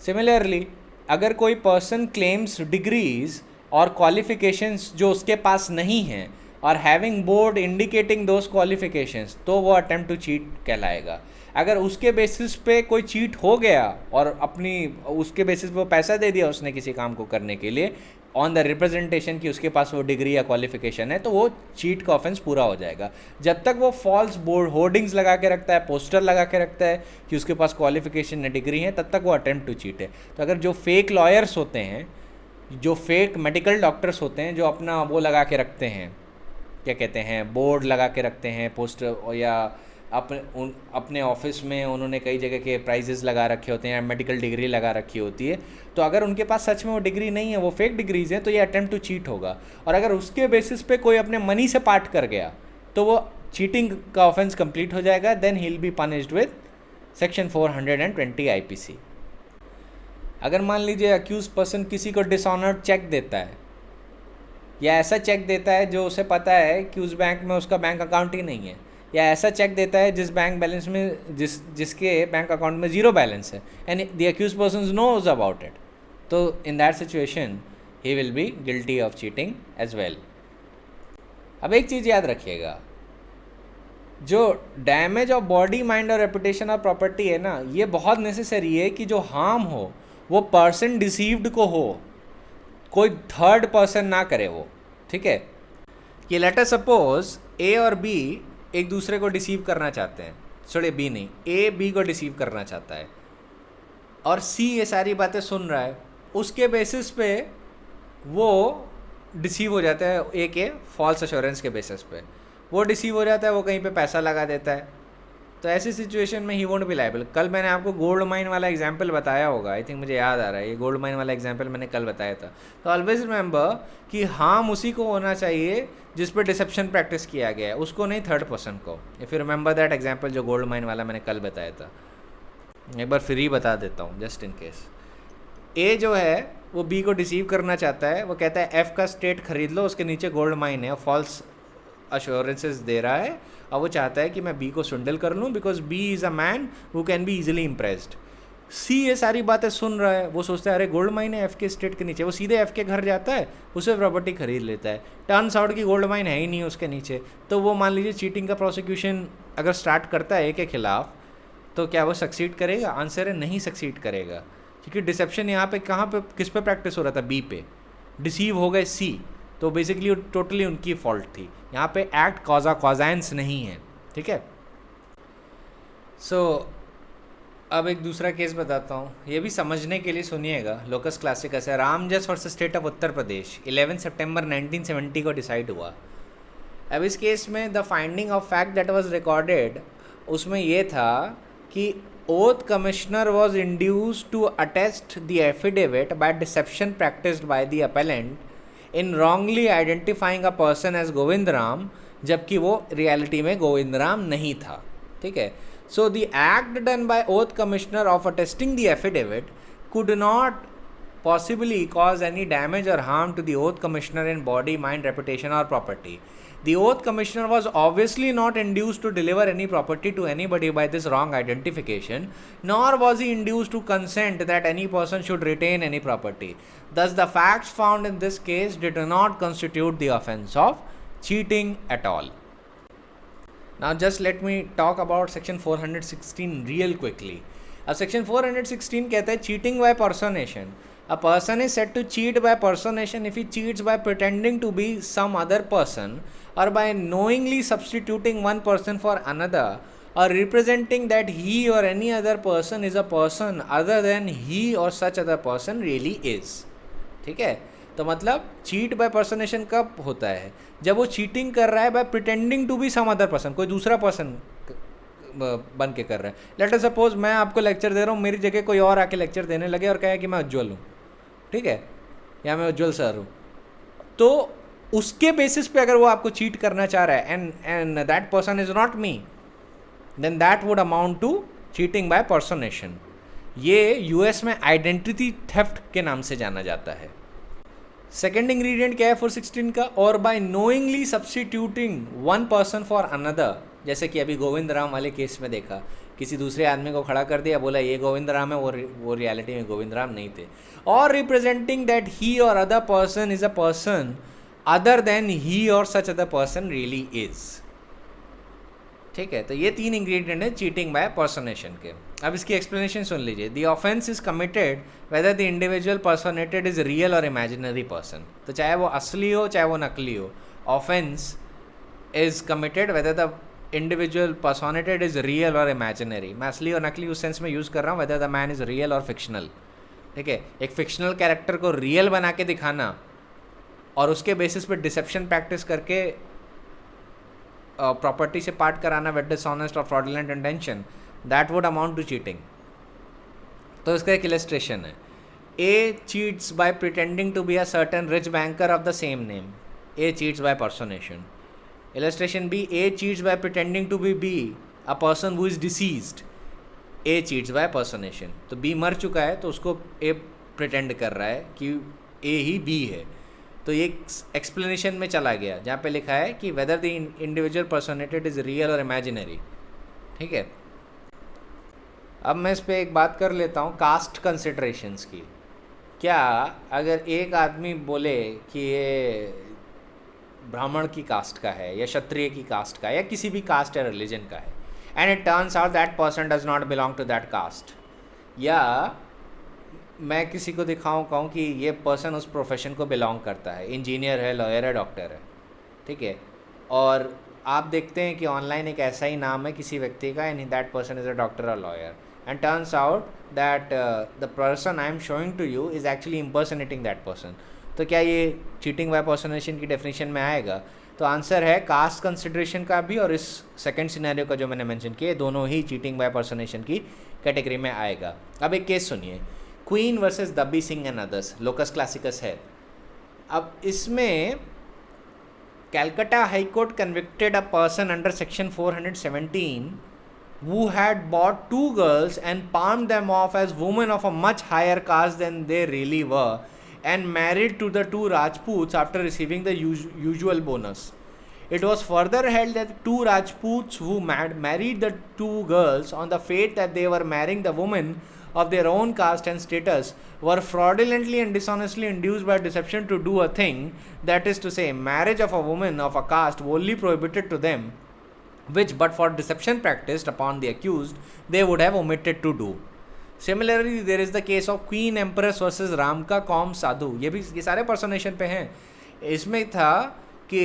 Speaker 1: Similarly, अगर कोई person claims degrees और qualifications जो उसके पास नहीं हैं और having board indicating those qualifications, तो वो attempt to cheat कहलाएगा। अगर उसके बेसिस पे कोई चीट हो गया और अपनी उसके बेसिस पे वो पैसा दे दिया उसने किसी काम को करने के लिए ऑन द रिप्रेजेंटेशन कि उसके पास वो डिग्री या क्वालिफिकेशन है, तो वो चीट का ऑफेंस पूरा हो जाएगा। जब तक वो फॉल्स बोर्ड होर्डिंग्स लगा के रखता है, पोस्टर लगा के रखता है कि उसके पास क्वालिफिकेशन या डिग्री है, तब तक वो अटेम्प्ट टू चीट है। तो अगर जो फेक लॉयर्स होते हैं, जो फेक मेडिकल डॉक्टर्स होते हैं, जो अपना वो लगा के रखते हैं, क्या कहते हैं, बोर्ड लगा के रखते हैं, पोस्टर, या अपने ऑफिस में उन्होंने कई जगह के प्राइजेस लगा रखे होते हैं, मेडिकल डिग्री लगा रखी होती है, तो अगर उनके पास सच में वो डिग्री नहीं है, वो फेक डिग्रीज हैं, तो ये अटेम्प्ट टू चीट होगा। और अगर उसके बेसिस पे कोई अपने मनी से पार्ट कर गया तो वो चीटिंग का ऑफेंस कंप्लीट हो जाएगा। Then he will be punished with section 420 IPC। अगर मान लीजिए अक्यूज पर्सन किसी को डिसऑनर्ड चेक देता है या ऐसा चेक देता है जो उसे पता है कि उस बैंक में उसका बैंक अकाउंट ही नहीं है, या ऐसा चेक देता है जिस बैंक बैलेंस में जिसके बैंक अकाउंट में ज़ीरो बैलेंस है and the accuse person knows about it, तो in that situation he will be guilty of cheating as well. अब एक चीज़ याद रखिएगा, जो damage of body, mind or reputation or property है ना, ये बहुत नेसेसरी है कि जो हार्म हो वो पर्सन डिसीव्ड को हो, कोई थर्ड पर्सन ना करे वो। ठीक है, कि लेट अस सपोज ए और बी एक दूसरे को डिसीव करना चाहते हैं, सॉरी बी नहीं, ए बी को डिसीव करना चाहता है और सी ये सारी बातें सुन रहा है, उसके बेसिस पे वो डिसीव हो जाता है, ए के फॉल्स एश्योरेंस के बेसिस पे वो डिसीव हो जाता है, वो कहीं पे पैसा लगा देता है, तो ऐसी सिचुएशन में ही वोंट बी लायबल। कल मैंने आपको गोल्ड माइन वाला एग्जाम्पल बताया होगा, आई थिंक मुझे याद आ रहा है, ये गोल्ड माइन वाला एग्जाम्पल मैंने कल बताया था। तो ऑलवेज रिमेंबर कि हार्म उसी को होना चाहिए जिस पर डिसेप्शन प्रैक्टिस किया गया है, उसको नहीं थर्ड पर्सन को। If you remember that example जो गोल्ड माइन वाला मैंने कल बताया था, एक बार फ्री बता देता हूँ जस्ट इन केस। ए जो है वो बी को डिसीव करना चाहता है, वो कहता है एफ का स्टेट खरीद लो, उसके नीचे गोल्ड माइन है, फॉल्स अश्योरेंसेस दे रहा है और वो चाहता है कि मैं बी को सुंडल कर लूँ because B is a man who can be easily impressed. See ये सारी बातें सुन रहा है, वो सोचता है अरे गोल्ड माइन है एफ के स्टेट के नीचे, वो सीधे एफ के घर जाता है, उसे प्रॉपर्टी खरीद लेता है। टर्न्स आउट की गोल्ड माइन है ही नहीं उसके नीचे, तो वो मान लीजिए चीटिंग का प्रोसिक्यूशन अगर स्टार्ट करता है ए के खिलाफ, तो क्या वो सक्सीड करेगा? आंसर है नहीं सक्सीड करेगा, क्योंकि डिसेप्शन यहाँ पे कहाँ पे किस पे प्रैक्टिस हो रहा था? बी पे। डिसीव हो गए सी, तो बेसिकली टोटली उनकी फॉल्ट थी। यहाँ पे एक्ट कॉजा कॉजाइंस नहीं है। ठीक है, सो अब एक दूसरा केस बताता हूँ, ये भी समझने के लिए सुनिएगा। लोकस क्लासिकस है, Ramjas versus state of Uttar Pradesh, 11 सितंबर 1970 को डिसाइड हुआ। अब इस केस में the finding of fact that was recorded, उसमें ये था कि oath commissioner was induced to attest the affidavit by deception practiced by the appellant in wrongly identifying a person as Govind Ram, जबकि वो रियलिटी में गोविंद राम नहीं था। ठीक है, so the act done by oath commissioner of attesting the affidavit could not possibly cause any damage or harm to the oath commissioner in body, mind, reputation or property. The oath commissioner was obviously not induced to deliver any property to anybody by this wrong identification, nor was he induced to consent that any person should retain any property. Thus, the facts found in this case did not constitute the offence of cheating at all. Now, just let me talk about section 416 real quickly. अब section 416 कहता है cheating by personation, A person is said to cheat by personation if he cheats by pretending to be some other person or by knowingly substituting one person for another or representing that he or any other person is a person other than he or such other person really is. ठीक है, तो मतलब cheat bye पर्सनेशन कब होता है? जब वो cheating कर रहा है by pretending to be some other person, कोई दूसरा पर्सन बन के कर रहा है. लेट अस सपोज मैं आपको लेक्चर दे रहा हूँ, मेरी जगह कोई और आके लेक्चर देने लगे और कहे कि मैं उज्ज्वल हूँ, ठीक है, या मैं उज्ज्वल सर हूँ, तो उसके बेसिस पे अगर वो आपको चीट करना चाह रहा है and that person is not me, then that would amount to cheating by personation. ये यूएस में आइडेंटिटी थेफ्ट के नाम से जाना जाता है. सेकेंड इंग्रेडिएंट क्या है 416 का? और by knowingly substituting one person for another. जैसे कि अभी गोविंद राम वाले केस में देखा, किसी दूसरे आदमी को खड़ा कर दिया, बोला ये गोविंद राम है, वो रियलिटी में गोविंद राम नहीं थे. और representing that he or other person is a person other than he or such other person really is. ठीक है, तो ये 3 इंग्रेडिएंट है चीटिंग बाय पर्सनेशन के. अब इसकी एक्सप्लेनेशन सुन लीजिए. The offence is committed whether the individual personated is real or imaginary person. तो चाहे वो असली हो चाहे वो नकली हो, offence is committed whether the individual personated is real or imaginary. मैं असली और नकली उस सेंस में यूज़ कर रहा हूँ, whether the man is real और फिक्शनल. ठीक है, एक फिक्शनल कैरेक्टर को रियल बना के दिखाना और उसके बेसिस पे डिसेप्शन प्रैक्टिस करके प्रॉपर्टी से पार्ट कराना with dishonest or fraudulent intention, that would amount to cheating. तो इसका एक इलस्ट्रेशन है. A cheats by pretending to be a certain rich banker of the same name. A cheats by personation. Illustration B, A cheats by pretending to be B, a person who is deceased. A cheats by personation. तो B मर चुका है तो उसको A pretend कर रहा है कि A ही B है. तो ये एक्सप्लेनेशन में चला गया जहाँ पे लिखा है कि whether the individual personated is real or imaginary. ठीक है, अब मैं इस पर एक बात कर लेता हूँ कास्ट कंसिडरेशंस की. क्या अगर एक आदमी बोले कि ये ब्राह्मण की कास्ट का है या क्षत्रिय की कास्ट का है या किसी भी कास्ट या रिलीजन का है, and it turns out that person does not belong to that caste, या मैं किसी को दिखाऊँ कहूँ कि ये पर्सन उस प्रोफेशन को बिलोंग करता है, इंजीनियर है, लॉयर है, डॉक्टर है, ठीक है, और आप देखते हैं कि ऑनलाइन एक ऐसा ही नाम है किसी व्यक्ति का and that person is a doctor or lawyer, and turns out that the person I am showing to you is actually impersonating that person. तो क्या ये चीटिंग बाय पर्सनेशन की डेफिनेशन में आएगा? तो आंसर है कास्ट कंसिडरेशन का भी और इस सेकंड सिनेरियो का जो मैंने मेंशन किया, दोनों ही चीटिंग बाय पर्सनेशन की कैटेगरी में आएगा. अब एक केस सुनिए, क्वीन वर्सेस दब्बी सिंह एंड अदर्स, लोकस क्लासिकस है. अब इसमें Calcutta high court convicted a person under section 417 who had bought 2 girls and palmed them off as women of a much higher caste than they really were, and married to the 2 Rajputs after receiving the usual bonus. It was further held that 2 Rajputs who married the 2 girls on the faith that they were marrying the women of their own caste and status were fraudulently and dishonestly induced by deception to do a thing, that is to say, marriage of a woman of a caste wholly prohibited to them, which but for deception practiced upon the accused they would have omitted to do. Similarly, there is the case of Queen Empress versus Ramka Kaum Sadhu. ये सारे पर्सनेशन पे हैं. इसमें था कि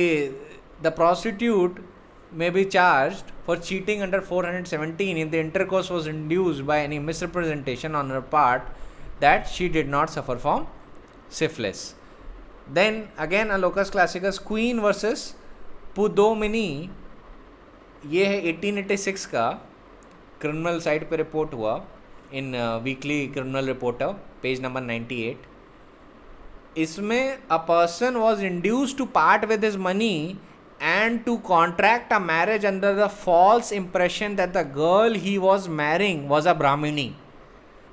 Speaker 1: the prostitute may be charged for cheating under 417 if the intercourse was induced by any misrepresentation on her part that she did not suffer from syphilis. Then again a locus classicus, Queen versus Pudomini. ये है 1886 का, criminal site पे report हुआ in weekly criminal reporter page number 98. इसमें a person was induced to part with his money and to contract a marriage under the false impression that the girl he was marrying was a Brahmini.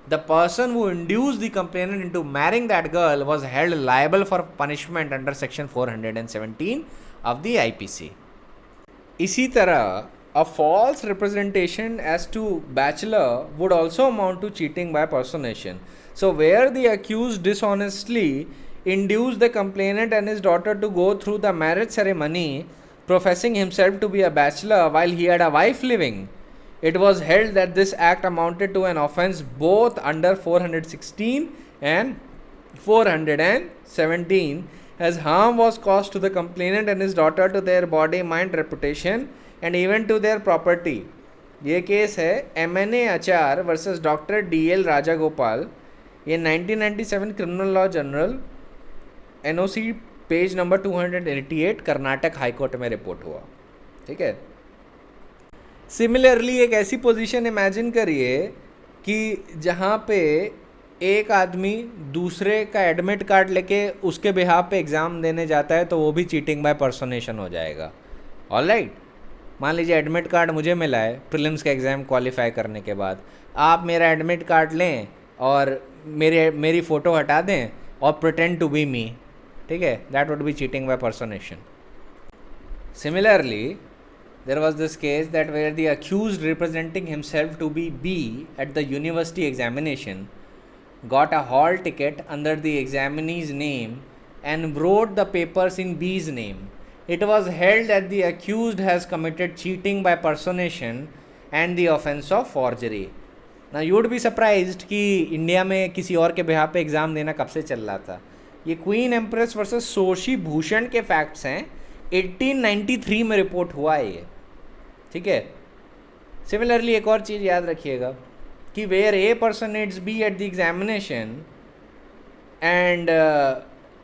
Speaker 1: The person who induced the complainant into marrying that girl was held liable for punishment under section 417 of the IPC. इसी तरह a false representation as to bachelor would also amount to cheating by personation. So where the accused dishonestly induced the complainant and his daughter to go through the marriage ceremony professing himself to be a bachelor while he had a wife living, it was held that this act amounted to an offence both under 416 and
Speaker 2: 417 as harm was caused to the complainant and his daughter to their body, mind, reputation and even to their property. ये case है MNA आचार versus doctor DL Rajagopal. ये 1997 criminal law general NOC page number 288 Karnataka high court में report हुआ. ठीक है. Similarly एक ऐसी पोजीशन इमेजिन करिए कि जहाँ पे एक आदमी दूसरे का एडमिट कार्ड लेके उसके बिहाफ पे एग्ज़ाम देने जाता है तो वो भी चीटिंग बाय पर्सोनेशन हो जाएगा. ऑलराइट, मान लीजिए एडमिट कार्ड मुझे मिला है प्रीलिम्स का एग्ज़ाम क्वालिफाई करने के बाद, आप मेरा एडमिट कार्ड लें और मेरी फ़ोटो हटा दें और प्रिटेंड टू बी मी. ठीक है, that would be cheating by personation. Similarly there was this case that where the accused representing himself to be B at the university examination got a hall ticket under the examinee's name and wrote the papers in B's name. It was held that the accused has committed cheating by personation and the offense of forgery. Now you would be surprised कि India में किसी और के behalf पे exam देना कब से चल रहा था. ये क्वीन एम्प्रेस वर्सेस सोशी भूषण के फैक्ट्स हैं. 1893 में रिपोर्ट हुआ है ये. ठीक है. सिमिलरली एक और चीज़ याद रखिएगा कि where A personates B at the examination and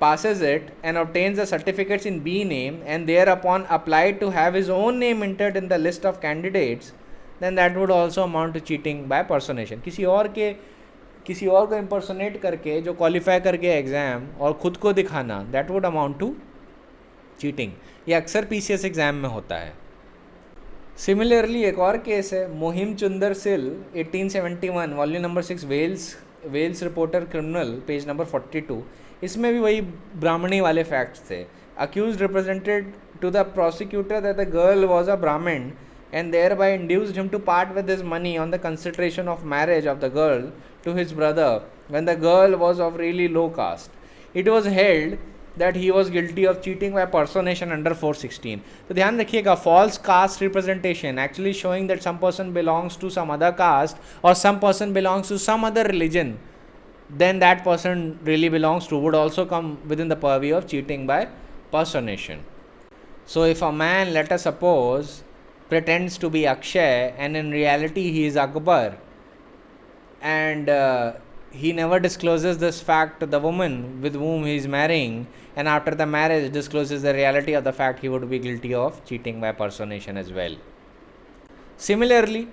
Speaker 2: passes it and obtains the certificates in B name and thereupon applied to have his own name entered in the list of candidates, then that would also amount to cheating by personation. किसी और को impersonate करके जो qualify करके exam और ख़ुद को दिखाना, that would amount to cheating. ये अक्सर PCS एग्ज़ाम में होता है. सिमिलरली एक और केस है मोहिम Chunder Sil 1871 volume number 6 Wells reporter criminal page number 42. इसमें भी वही ब्राह्मणी वाले फैक्ट्स थे. Accuse represented to the prosecutor that the girl was a Brahmin and thereby induced him to part with his money on the consideration of marriage of the girl to his brother when the girl was of really low caste. It was held that he was guilty of cheating by personation under 416. तो ध्यान रखिएगा, false caste representation actually showing that some person belongs to some other caste or some person belongs to some other religion, then that person really belongs to would also come within the purview of cheating by personation. So if a man, let us suppose, pretends to be Akshay and in reality he is Akbar and he never discloses this fact to the woman with whom he is marrying, and after the marriage discloses the reality of the fact, he would be guilty of cheating by personation as well. Similarly,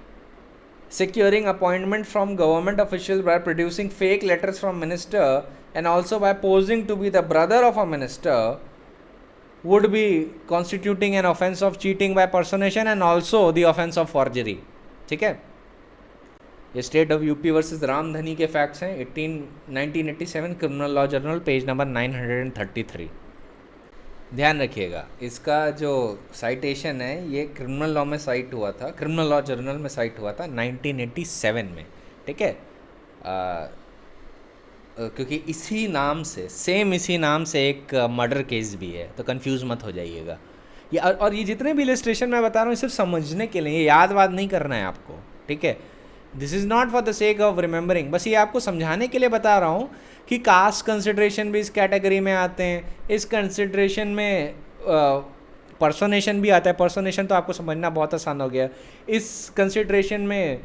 Speaker 2: securing appointment from government officials by producing fake letters from minister and also by posing to be the brother of a minister would be constituting an offense of cheating by personation and also the offense of forgery. ठीक है. ये state of UP versus Ramdhani के facts हैं. 1987 criminal law journal page number 933. ध्यान रखिएगा, इसका जो citation है ये क्रिमिनल लॉ में साइट हुआ था, क्रिमिनल लॉ जर्नल में साइट हुआ था 1987 में. ठीक है. क्योंकि इसी नाम से एक मर्डर केस भी है, तो कंफ्यूज मत हो जाइएगा. ये जितने भी इलस्ट्रेशन मैं बता रहा हूँ सिर्फ समझने के लिए, ये याद नहीं करना है आपको. ठीक है. This is not for the sake of remembering, बस ये आपको समझाने के लिए बता रहा हूँ कि कास्ट कंसिडरेशन भी इस कैटेगरी में आते हैं. इस कंसिडरेशन में पर्सोनेशन भी आता है. पर्सोनेशन तो आपको समझना बहुत आसान हो गया. इस कंसिडरेशन में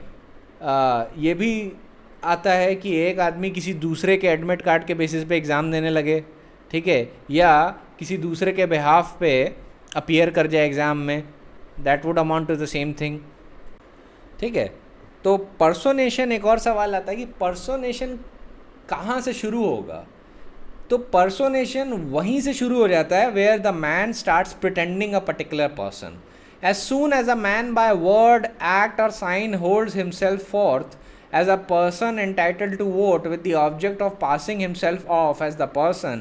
Speaker 2: ये भी आता है कि एक आदमी किसी दूसरे के एडमिट कार्ड के बेसिस पे एग्ज़ाम देने लगे. ठीक है. या किसी दूसरे के बिहाफ पे अपीयर कर जाए एग्ज़ाम में, that would amount to the same thing. ठीक है. तो पर्सोनेशन, एक और सवाल आता है कि पर्सोनेशन कहाँ से शुरू होगा. तो पर्सोनेशन वहीं से शुरू हो जाता है where the man starts pretending a particular person. As soon as a man by word, act or sign holds himself forth as a person entitled to vote with the object of passing himself off as the person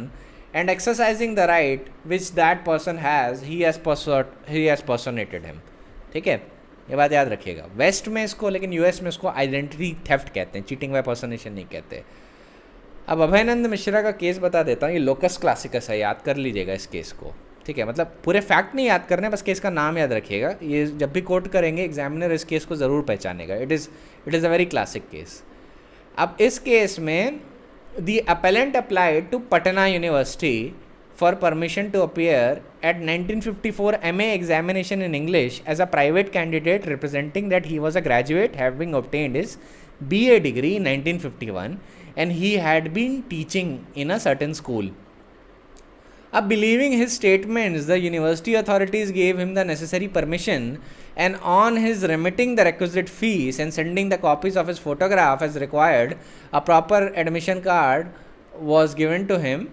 Speaker 2: and exercising the right which that person has, he has personated him. ठीक है. ये बात याद रखिएगा. Waste में इसको, लेकिन US में इसको आइडेंटिटी थेफ्ट कहते हैं, चीटिंग बाय पर्सनेशन नहीं कहते. अब अभयनंद मिश्रा का केस बता देता हूँ. ये लोकस क्लासिकस है, याद कर लीजिएगा इस केस को. ठीक है. मतलब पूरे फैक्ट नहीं याद करने, बस केस का नाम याद रखिएगा. ये जब भी कोट करेंगे एग्जामिनर इस केस को ज़रूर पहचानेगा. It is a very classic case. अब इस केस में the appellant applied to Patna University for permission to appear at 1954 MA examination in English as a private candidate, representing that he was a graduate having obtained his BA degree in 1951 and he had been teaching in a certain school. Believing his statements, the university authorities gave him the necessary permission, and on his remitting the requisite fees and sending the copies of his photograph as required, a proper admission card was given to him.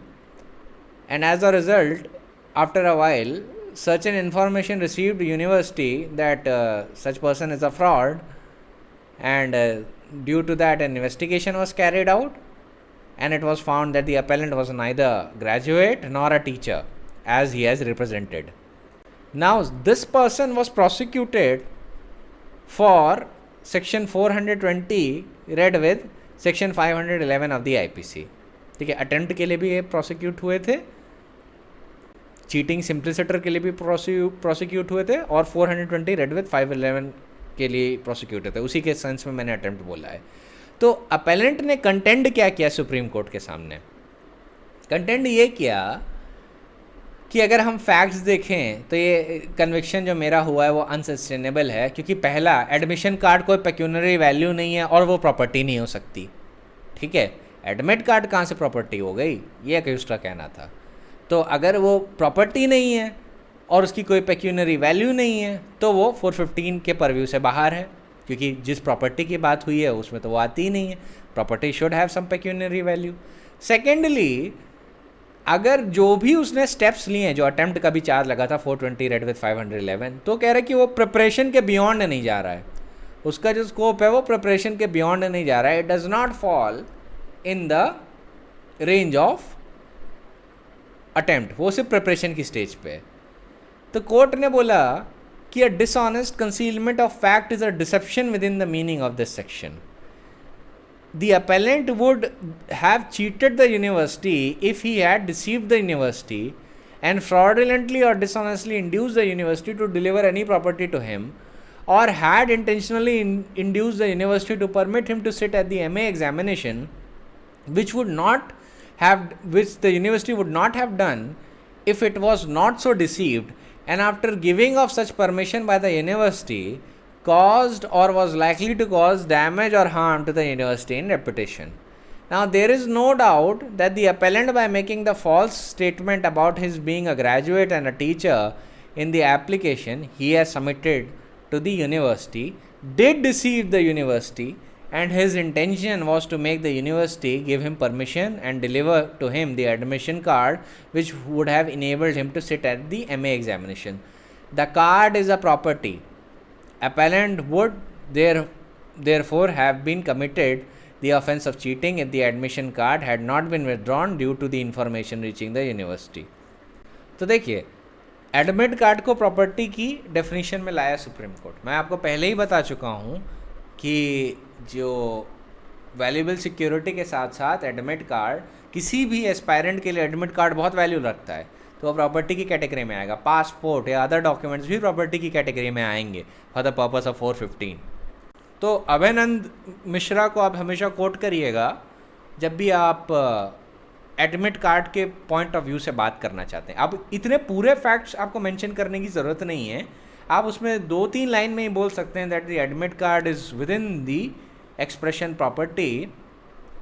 Speaker 2: And as a result, after a while, such an information received university that such person is a fraud, and due to that an investigation was carried out, and it was found that the appellant was neither graduate nor a teacher as he has represented. Now this person was prosecuted for section 420 read with section 511 of the IPC. ठीक है, attempt के लिए भी ये prosecute हुए थे, cheating सिंप्लिसिटर के लिए भी प्रोसिक्यूट हुए थे, और 420 रेड विद 511 के लिए प्रोसिक्यूट थे. उसी के सेंस में मैंने अटेम्प्ट बोला है. तो अपेलेंट ने कंटेंड क्या किया सुप्रीम कोर्ट के सामने? कंटेंड ये किया कि अगर हम फैक्ट्स देखें तो ये कन्विक्शन जो मेरा हुआ है वो अनसस्टेनेबल है, क्योंकि पहला, एडमिशन कार्ड कोई पेक्यूनरी वैल्यू नहीं है और वो प्रॉपर्टी नहीं हो सकती. ठीक है, एडमिट कार्ड कहाँ से प्रॉपर्टी हो गई, ये अक्यूज्ड का कहना था. तो अगर वो प्रॉपर्टी नहीं है और उसकी कोई पेक्यूनरी वैल्यू नहीं है तो वो 415 के परव्यू से बाहर है, क्योंकि जिस प्रॉपर्टी की बात हुई है उसमें तो वो आती ही नहीं है. Property should have some pecuniary value. Secondly, अगर जो भी उसने स्टेप्स लिए हैं, जो अटेम्प्ट का भी चार्ज लगा था 420 रेड विद 511, तो कह रहे कि वो प्रिपरेशन के बियॉन्ड नहीं जा रहा है. उसका जो स्कोप है वो प्रिपरेशन के बियॉन्ड नहीं जा रहा है. It does not fall in the range of attempt, वो सिर्फ प्रिपरेशन की स्टेज पे है. तो कोर्ट ने बोला कि a dishonest concealment of fact is a deception within the meaning of this section. The appellant would have cheated the university if he had deceived the university and fraudulently or dishonestly induced the university to deliver any property to him, or had intentionally induced the university to permit him to sit at the MA examination, which the university would not have done if it was not so deceived, and after giving of such permission by the university caused or was likely to cause damage or harm to the university in reputation. Now there is no doubt that the appellant, by making the false statement about his being a graduate and a teacher in the application he has submitted to the university, did deceive the university, and his intention was to make the university give him permission and deliver to him the admission card which would have enabled him to sit at the MA examination. The card is a property. Appellant would therefore have been committed the offence of cheating if the admission card had not been withdrawn due to the information reaching the university. तो देखिए, admit card को property की definition में लाया supreme court. मैं आपको पहले ही बता चुका हूँ कि जो वैल्यूएबल सिक्योरिटी के साथ साथ एडमिट कार्ड, किसी भी एस्पायरेंट के लिए एडमिट कार्ड बहुत वैल्यू रखता है, तो वो प्रॉपर्टी की कैटेगरी में आएगा. पासपोर्ट या अदर डॉक्यूमेंट्स भी प्रॉपर्टी की कैटेगरी में आएंगे फॉर द पर्पस ऑफ 415. तो अभयनंद मिश्रा को आप हमेशा कोट करिएगा जब भी आप एडमिट कार्ड के पॉइंट ऑफ व्यू से बात करना चाहते हैं. अब इतने पूरे फैक्ट्स आपको मेंशन करने की ज़रूरत नहीं है. आप उसमें 2-3 लाइन में ही बोल सकते हैं that the admit card is within the expression property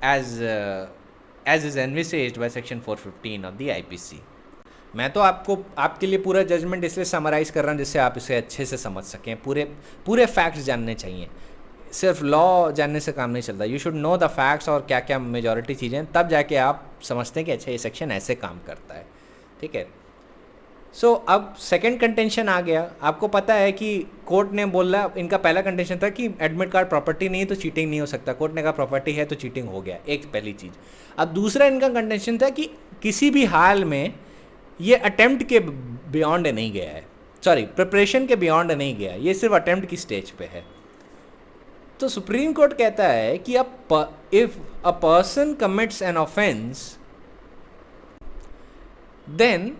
Speaker 2: as is envisaged by section 415 of the IPC. मैं तो आपके लिए पूरा जजमेंट इसलिए समराइज़ कर रहा हूँ जिससे आप इसे अच्छे से समझ सकें. पूरे फैक्ट्स जानने चाहिए. सिर्फ लॉ जानने से काम नहीं चलता. You should know the facts और क्या क्या मेजॉरिटी चीज़ें, तब जाके आप समझते हैं कि अच्छा ये सेक्शन ऐसे काम करता है. ठीक है. सो अब सेकंड कंटेंशन आ गया. आपको पता है कि कोर्ट ने बोला, इनका पहला कंटेंशन था कि एडमिट कार्ड प्रॉपर्टी नहीं है तो चीटिंग नहीं हो सकता. कोर्ट ने कहा प्रॉपर्टी है तो चीटिंग हो गया. एक पहली चीज़. अब दूसरा इनका कंटेंशन था कि किसी भी हाल में ये अटेम्प्ट के बियॉन्ड नहीं गया है, सॉरी प्रिपरेशन के बियॉन्ड नहीं गया, ये सिर्फ अटेम्प्ट की स्टेज पे है. तो सुप्रीम कोर्ट कहता है कि if a person commits an offence, then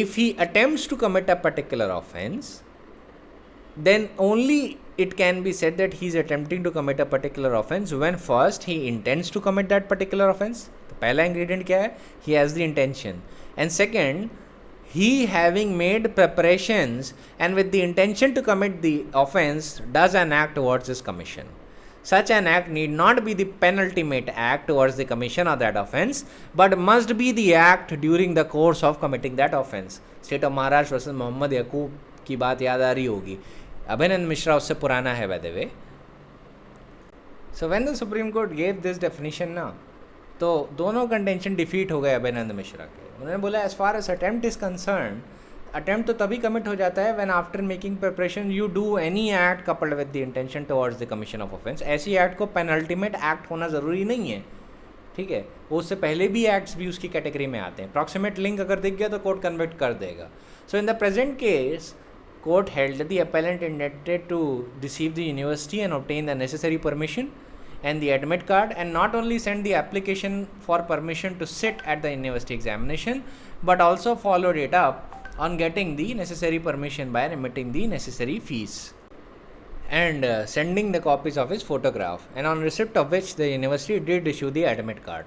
Speaker 2: if he attempts to commit a particular offense, then only it can be said that he is attempting to commit a particular offense when first he intends to commit that particular offense. तो पहला ingredient क्या है? He has the intention. And second, he having made preparations and with the intention to commit the offense does an act towards its commission. Such an act need not be the penultimate act towards the commission of that offense, but must be the act during the course of committing that offense. State of Maharashtra versus Mohammad याकूब की बात याद आ रही होगी. अभिनंदन मिश्रा उससे पुराना है by the way. So when the Supreme Court gave this definition ना, तो दोनों कंटेंशन डिफीट हो गए अभिनंदन मिश्रा के. उन्होंने बोला as far as attempt is concern, attempt तो तभी कमिट हो जाता है when after making preparation you do any act coupled with the intention towards the commission of offence. ऐसी एक्ट को पेनल्टीमेट एक्ट होना ज़रूरी नहीं है, ठीक है, वो उससे पहले भी एक्ट्स भी उसकी कैटेगरी में आते हैं. प्रॉक्सिमेट लिंक अगर दिख गया तो कोर्ट कन्विक्ट कर देगा. So in the present case court held that the appellant intended to deceive the university and obtain the necessary permission and the admit card, and not only send the application for permission to sit at the university examination, but also followed it up on getting the necessary permission by remitting the necessary fees and sending the copies of his photograph, and on receipt of which the university did issue the admit card.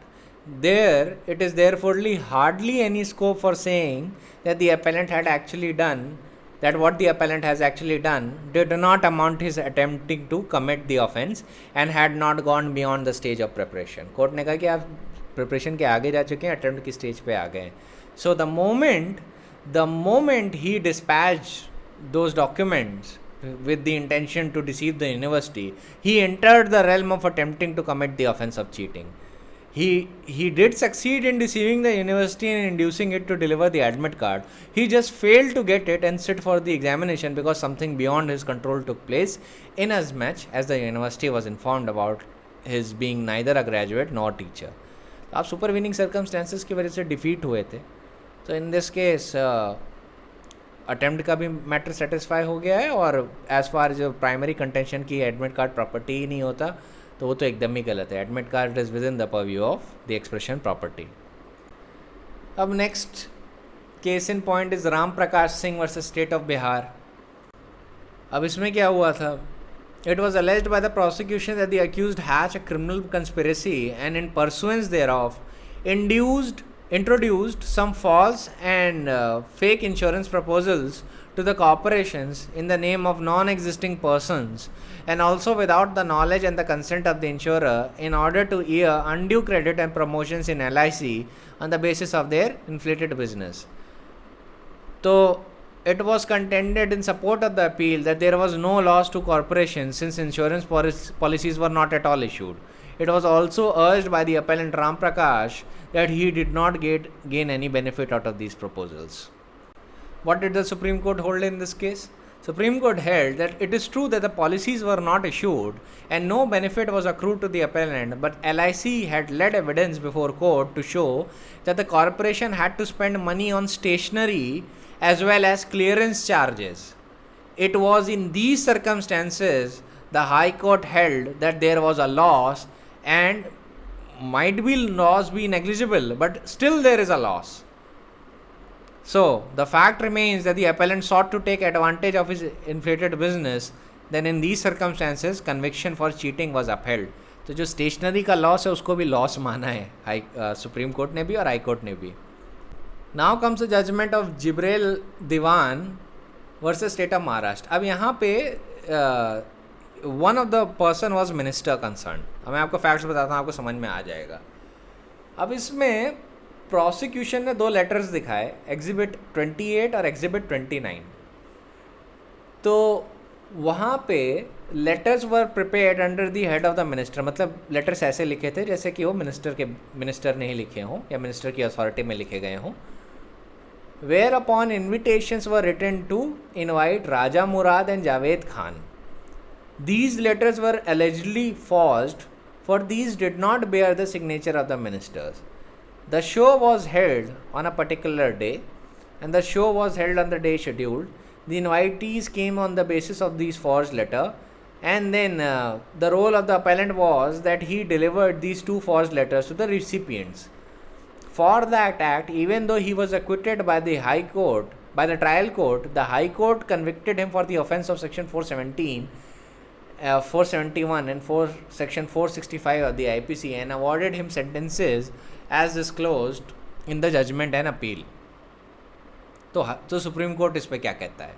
Speaker 2: There, it is therefore hardly any scope for saying that the appellant had actually done that what the appellant has actually done did not amount his attempting to commit the offence and had not gone beyond the stage of preparation. Court ने कहा कि आप preparation के आगे जा चुके हैं, attempt की स्टेज पे आ गए. सो the moment he dispatched those documents with the intention to deceive the university, he entered the realm of attempting to commit the offence of cheating. He did succeed in deceiving the university and inducing it to deliver the admit card. He just failed to get it and sit for the examination because something beyond his control took place, inasmuch as the university was informed about his being neither a graduate nor teacher. आप supervening circumstances की वजह से defeat हुए थे. तो in this case attempt का भी matter satisfy हो गया है, और एज फार जो प्राइमरी कंटेंशन की एडमिट कार्ड प्रॉपर्टी ही नहीं होता तो वो तो एकदम ही गलत है. Admit card is within the purview of the expression property. अब next case in point is Ram Prakash Singh versus state of Bihar. अब इसमें क्या हुआ था? It was alleged by the prosecution that the accused has a criminal conspiracy and in pursuance thereof introduced some false and fake insurance proposals to the corporations in the name of non-existing persons, and also without the knowledge and the consent of the insurer, in order to earn undue credit and promotions in LIC on the basis of their inflated business. So it was contended in support of the appeal that there was no loss to corporations since insurance policies were not at all issued. It was also urged by the appellant Ram Prakash that he did not gain any benefit out of these proposals. What did the Supreme Court hold in this case? Supreme Court held that it is true that the policies were not issued and no benefit was accrued to the appellant, but LIC had led evidence before court to show that the corporation had to spend money on stationery as well as clearance charges. It was in these circumstances the High Court held that there was a loss, and might be loss be negligible, but still there is a loss. So the fact remains that the appellant sought to take advantage of his inflated business. Then in these circumstances conviction for cheating was upheld. तो जो stationery का loss है उसको भी loss माना है supreme court ने भी और हाई कोर्ट ने भी. Now comes the judgment of Jibrial Diwan versus state of Maharashtra. अब यहाँ पे one of the person was minister concern. अब मैं आपको फैक्ट्स बताता हूँ, आपको समझ में आ जाएगा. अब इसमें प्रोसिक्यूशन ने दो लेटर्स दिखाए, एग्जिबिट 28 और एग्जिबिट 29. तो वहाँ पे letters were prepared under the head of the minister. मतलब लेटर्स ऐसे लिखे थे जैसे कि वो मिनिस्टर ने ही लिखे हों या मिनिस्टर की अथॉरिटी में लिखे गए हों. Where upon invitations were written to invite Raja Murad and Javed Khan. These letters were allegedly forged, for these did not bear the signature of the ministers. The show was held on a particular day, and the show was held on the day scheduled. The invitees came on the basis of these forged letters, and then the role of the appellant was that he delivered these two forged letters to the recipients. For that act, even though he was acquitted by the High Court by the trial court, the High Court convicted him for the offence of Section 417, 471 and Section 465 of the IPC and awarded him sentences as disclosed in the judgment and appeal. तो supreme court इस पे क्या कहता है?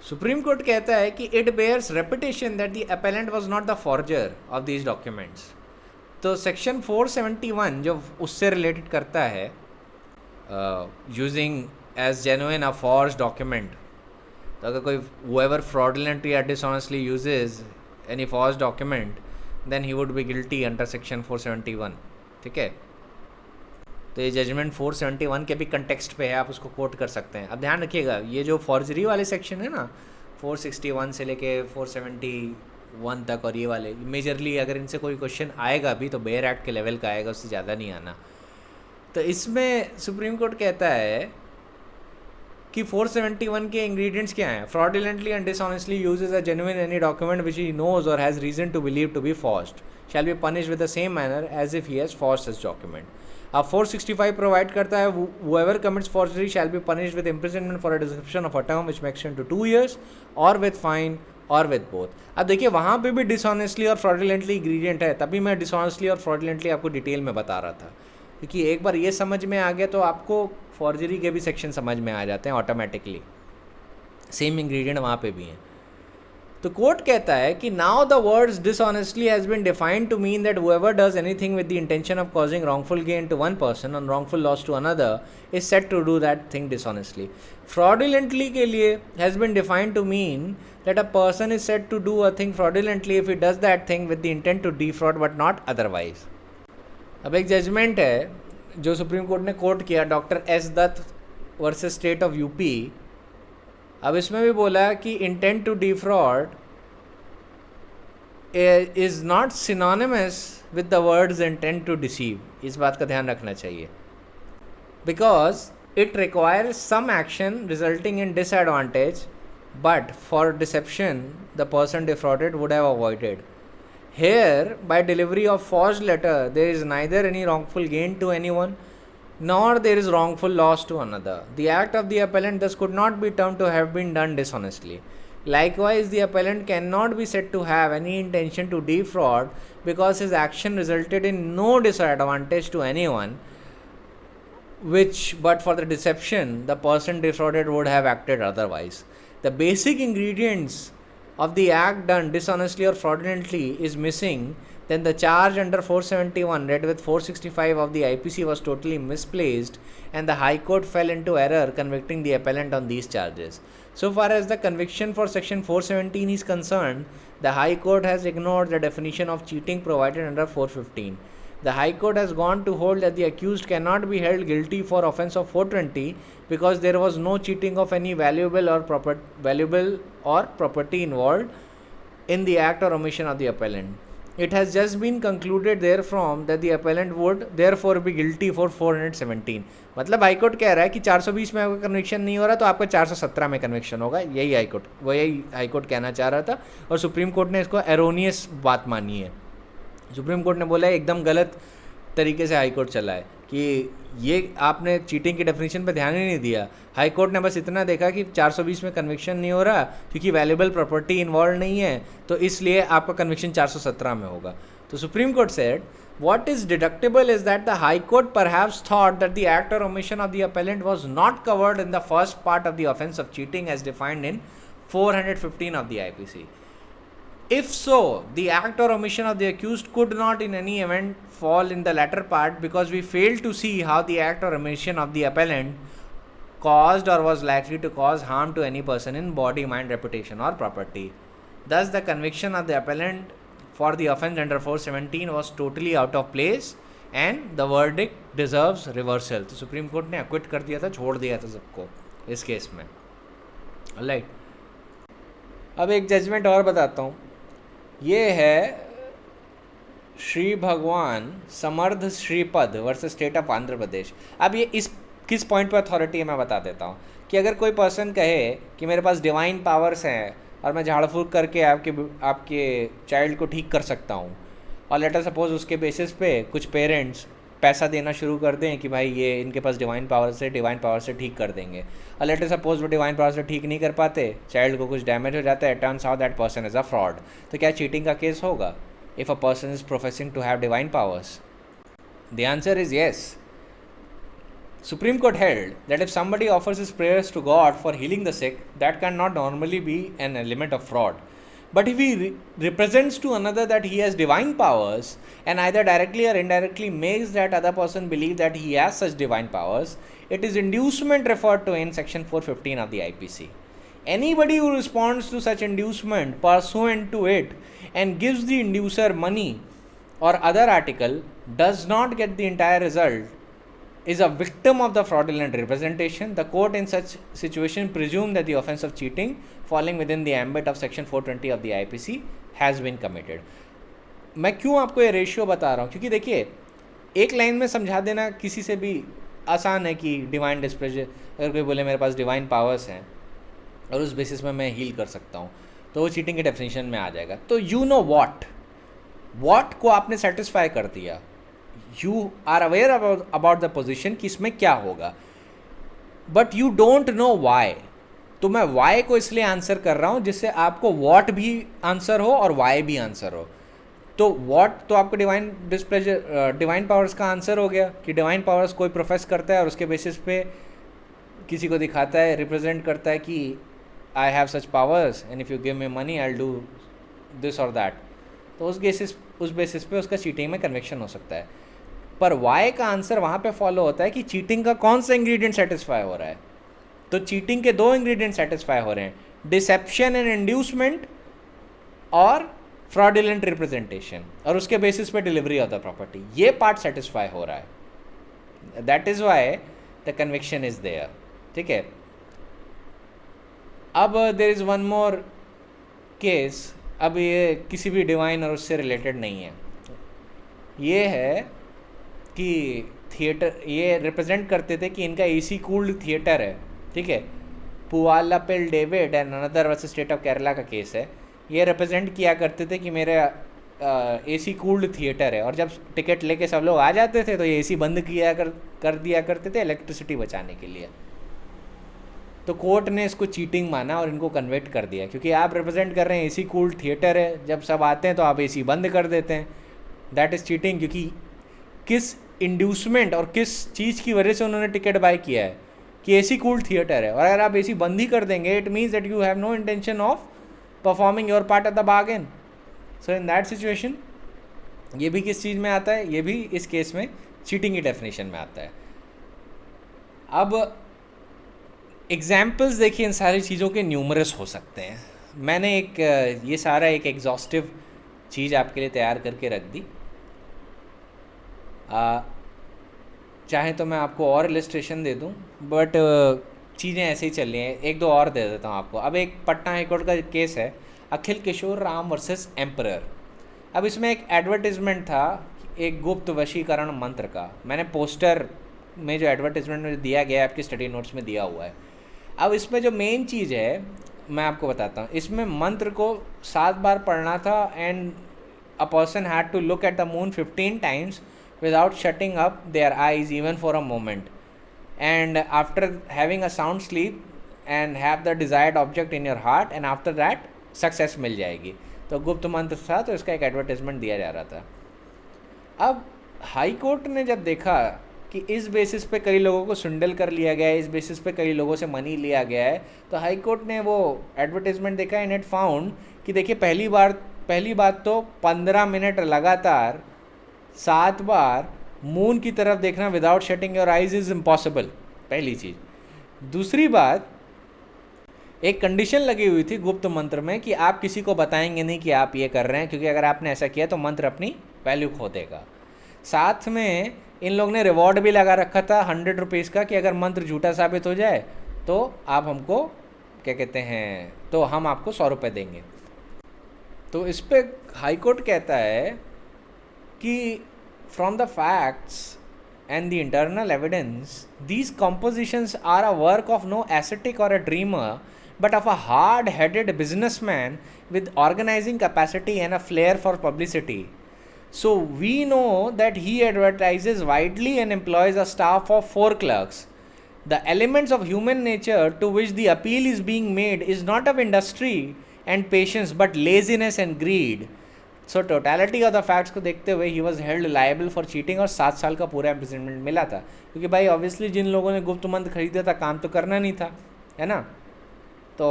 Speaker 2: Supreme court कहता है कि it bears reputation that the appellant was not the forger of these documents. तो सेक्शन 471 जो उससे रिलेटेड करता है, using as genuine a forge document, तो अगर कोई whoever fraudulently or dishonestly uses any false document then he would be guilty under section 471. ठीक है, तो ये जजमेंट 471 के भी कंटेक्स्ट पे है, आप उसको कोट कर सकते हैं. अब ध्यान रखिएगा, ये जो फॉर्जरी वाले सेक्शन है ना 461 से लेके 471 तक, और ये वाले मेजरली अगर इनसे कोई क्वेश्चन आएगा भी तो बेयर एक्ट के लेवल का आएगा, उससे ज़्यादा नहीं आना. तो इसमें सुप्रीम कोर्ट कहता है कि 471 के इंग्रेडिएंट्स क्या हैं? Fraudulently and dishonestly uses a genuine any document which he knows or has reason to believe to be forged shall be punished with the same manner as if he has forged such document. अब 465 provide करता है whoever commits forgery shall be punished with imprisonment for a description of a term which may extend to 2 years or with fine or with both. अब देखिए वहाँ पे भी dishonestly और fraudulently ingredient है, तभी मैं डिसऑनेस्टली और फ्रॉडुलेंटली आपको डिटेल में बता रहा था, क्योंकि एक बार ये समझ में आ गया तो आपको फॉर्जरी के भी सेक्शन समझ में आ जाते हैं ऑटोमेटिकली. सेम इंग्रेडिएंट वहाँ पे भी हैं. तो कोर्ट कहता है कि now the words dishonestly has been defined to mean that whoever does anything with the intention of causing wrongful gain to one person and wrongful loss to another is said to do that thing dishonestly. Fraudulently के लिए has been defined to mean that a person is said to do a thing fraudulently if he does that thing with the intent to defraud but not otherwise. अब एक judgment है जो supreme court ने court किया, doctor S Dutt versus state of UP. अब इसमें भी बोला कि intent to defraud is not synonymous with the words intent to deceive. इस बात का ध्यान रखना चाहिए, because it requires some action resulting in disadvantage but for deception the person defrauded would have avoided. Here, by delivery of forged letter, there is neither any wrongful gain to anyone, nor there is wrongful loss to another. The act of the appellant thus could not be termed to have been done dishonestly. Likewise, the appellant cannot be said to have any intention to defraud because his action resulted in no disadvantage to anyone, which, but for the deception, the person defrauded would have acted otherwise. The basic ingredients of the act done dishonestly or fraudulently is missing, then the charge under 471 read with 465 of the IPC was totally misplaced and the High Court fell into error convicting the appellant on these charges. So far as the conviction for section 417 is concerned, the High Court has ignored the definition of cheating provided under 415. The High Court has gone to hold that the accused cannot be held guilty for offence of 420 because there was no cheating of any valuable or property involved in the act or omission of the appellant. It has just been concluded therefrom that the appellant would therefore be guilty for 417. मतलब high court कह रहा है कि 420 में आपका conviction नहीं हो रहा तो आपका 417 में कन्विक्शन होगा. यही हाई कोर्ट कहना चाह रहा था और सुप्रीम कोर्ट ने इसको एरोनियस बात मानी है. सुप्रीम कोर्ट ने बोला है एकदम गलत तरीके से हाई कोर्ट चला है कि ये आपने चीटिंग की डेफिनेशन पे ध्यान ही नहीं दिया. हाई कोर्ट ने बस इतना देखा कि 420 में कन्विक्शन नहीं हो रहा क्योंकि वैल्यूएबल प्रॉपर्टी इन्वॉल्व नहीं है, तो इसलिए आपका कन्विक्शन 417 में होगा. तो supreme court said what is deductible is that the High Court perhaps thought that the act or omission of the appellant was not covered in the first part of the offence of cheating as defined in 415 of the IPC. If so, the act or omission of the accused could not in any event fall in the latter part because we fail to see how the act or omission of the appellant caused or was likely to cause harm to any person in body, mind, reputation or property. Thus, the conviction of the appellant for the offence under 417 was totally out of place and the verdict deserves reversal. तो supreme court ने acquit कर दिया था, छोड़ दिया था सबको इस केस में. ऑलराइट, अब एक जजमेंट और बताता हूँ. ये है Shri Bhagwan Samarth Shripad versus state of Andhra Pradesh. अब ये इस किस पॉइंट पर अथॉरिटी है मैं बता देता हूँ कि अगर कोई पर्सन कहे कि मेरे पास डिवाइन पावर्स हैं और मैं झाड़ फूक करके आपके चाइल्ड को ठीक कर सकता हूँ, और लेटर सपोज उसके बेसिस पे कुछ पेरेंट्स पैसा देना शुरू कर दें कि भाई ये इनके पास डिवाइन पावर से ठीक कर देंगे, और लेट सपोज वो डिवाइन पावर से ठीक नहीं कर पाते, चाइल्ड को कुछ डैमेज हो जाता है, turns out that person is a fraud, तो क्या चीटिंग का केस होगा if a person is professing to have divine powers? The answer is yes. Supreme Court held that if somebody offers his prayers to God for healing the sick, that cannot normally be an element of fraud. But if he represents to another that he has divine powers and either directly or indirectly makes that other person believe that he has such divine powers, it is inducement referred to in section 415 of the IPC. Anybody who responds to such inducement pursuant to it and gives the inducer money or other article does not get the entire result is a victim of the fraudulent representation. The court in such situation presume that the offence of cheating falling within the ambit of section 420 of the IPC has been committed. मैं क्यों आपको ये ratio बता रहा हूँ, क्योंकि देखिए एक लाइन में समझा देना किसी से भी आसान है कि डिवाइन डिस्प्लेजर, अगर कोई बोले मेरे पास डिवाइन पावर्स हैं और उस बेसिस में मैं हील कर सकता हूँ, तो वो चीटिंग के डेफिनेशन में आ जाएगा. तो यू नो वॉट को आपने सेटिस्फाई कर दिया, you are aware about the position कि इसमें क्या होगा, but you don't know why. तो मैं वाई को इसलिए आंसर कर रहा हूँ जिससे आपको वॉट भी आंसर हो और वाई भी आंसर हो. तो वॉट तो आपको डिवाइन डिस्प्लेजर डिवाइन पावर्स का आंसर हो गया कि डिवाइन पावर्स कोई प्रोफेस करता है और उसके बेसिस पे किसी को दिखाता है, रिप्रेजेंट करता है कि I have such powers and if you give me money I will do this और दैट, तो उस बेसिस पे उसका चीटिंग में कन्विक्शन हो सकता है. पर वाई का आंसर वहाँ पे फॉलो होता है कि चीटिंग का कौन सा इंग्रेडिएंट सेटिस्फाई हो रहा है. तो चीटिंग के 2 इंग्रेडिएंट सेटिस्फाई हो रहे हैं, डिसेप्शन एंड इंड्यूसमेंट और फ्रॉडुलेंट रिप्रेजेंटेशन, और उसके बेसिस पे डिलीवरी ऑफ द प्रॉपर्टी. ये पार्ट सेटिस्फाई हो रहा है, that is why the conviction is there. ठीक है. अब there is one more case. अब ये किसी भी डिवाइन और उससे रिलेटेड नहीं है, ये है कि थिएटर, ये रिप्रेजेंट करते थे कि इनका एसी कूल्ड थिएटर है. ठीक है. पुआलापेल David and another versus state of Kerala का केस है. ये रिप्रेजेंट किया करते थे कि मेरे एसी कूल्ड थिएटर है, और जब टिकट लेके सब लोग आ जाते थे तो ये एसी बंद कर दिया करते थे इलेक्ट्रिसिटी बचाने के लिए. तो कोर्ट ने इसको चीटिंग माना और इनको कन्वर्ट कर दिया, क्योंकि आप रिप्रेजेंट कर रहे हैं एसी कूल्ड थिएटर है, जब सब आते हैं तो आप एसी बंद कर देते हैं. दैट इज़ चीटिंग, क्योंकि किस इंड्यूसमेंट और किस चीज़ की वजह से उन्होंने टिकट बाय किया है कि एसी कूल्ड थिएटर है, और अगर आप एसी बंद ही कर देंगे it means that you have no intention of performing your part of the bargain. So in that situation ये भी किस चीज़ में आता है, ये भी इस केस में चीटिंग की डेफिनेशन में आता है. अब एग्जाम्पल्स देखिए, इन सारी चीज़ों के न्यूमरस हो सकते हैं. मैंने ये सारा एक एग्जॉस्टिव चीज़ आपके लिए तैयार करके रख दी. चाहे तो मैं आपको और इलस्ट्रेशन दे दूं, बट चीज़ें ऐसे ही चल रही हैं. 1-2 और दे देता हूं आपको. अब एक पटना हाईकोर्ट का केस है, अखिल किशोर राम वर्सेस एम्परर. अब इसमें एक एडवर्टिजमेंट था एक गुप्त वशीकरण मंत्र का. मैंने पोस्टर में जो एडवर्टिजमेंट में दिया गया है आपके स्टडी नोट्स में दिया हुआ है. अब इसमें जो मेन चीज़ है मैं आपको बताता हूँ. इसमें मंत्र को 7 बार पढ़ना था and a person had to look at the moon 15 times without shutting up their eyes even for a moment, and after having a sound sleep and have the desired object in your heart, and after that success मिल जाएगी. तो गुप्त मंत्र था, तो इसका एक advertisement दिया जा रहा था. अब हाई कोर्ट ने जब देखा कि इस बेसिस पे कई लोगों को सुंडल कर लिया गया है, इस बेसिस पे कई लोगों से मनी लिया गया है, तो हाई कोर्ट ने वो एडवर्टाइजमेंट देखा एंड इट फाउंड कि देखिए पहली बात तो 15 मिनट लगातार 7 बार मून की तरफ देखना without shutting your eyes is impossible, पहली चीज़. दूसरी बात, एक कंडीशन लगी हुई थी गुप्त मंत्र में कि आप किसी को बताएंगे नहीं कि आप ये कर रहे हैं, क्योंकि अगर आपने ऐसा किया तो मंत्र अपनी वैल्यू खो देगा. साथ में इन लोग ने रिवॉर्ड भी लगा रखा था 100 रुपीज़ का कि अगर मंत्र झूठा साबित हो जाए तो आप हमको क्या कहते हैं, तो हम आपको 100 रुपये देंगे. तो इस पर हाई कोर्ट कहता है कि from the facts and the internal evidence these compositions are a work of no aesthetic or a dreamer but of a hard-headed businessman with organizing capacity and a flair for publicity. So we know that he advertises widely and employs a staff of 4 clerks. The elements of human nature to which the appeal is being made is not of industry and patience but laziness and greed. So totality of the facts को देखते हुए he was held liable for cheating और 7 साल का पूरा imprisonment मिला था, क्योंकि भाई ऑब्वियसली जिन लोगों ने गुप्त मंत्र खरीदा था काम तो करना नहीं था, है ना. तो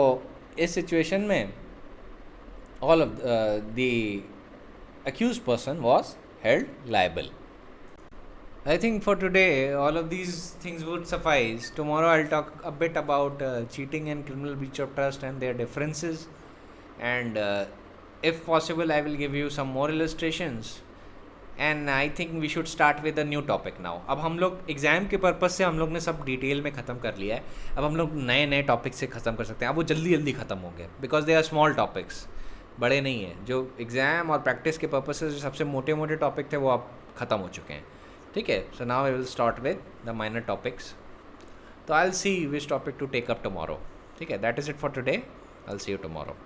Speaker 2: इस सिचुएशन में all of the accused person was held liable. I think for today all of these things would suffice. Tomorrow I'll talk a bit about cheating and criminal breach of trust and their differences, and if possible I will give you some more illustrations, and I think we should start with a new topic now. अब हम लोग exam के purpose से हम लोग ने सब detail में ख़त्म कर लिया है. अब हम लोग नए नए टॉपिक से ख़त्म कर सकते हैं. अब वो जल्दी जल्दी ख़त्म हो गए because they are small topics, बड़े नहीं हैं. जो एग्ज़ाम और प्रैक्टिस के पर्पज़ से जो सबसे मोटे मोटे टॉपिक थे वो अब ख़त्म हो चुके हैं. ठीक है. So now I will start with the minor topics. तो I will see which topic to take up tomorrow. ठीक है. That is it for today. I will see you tomorrow.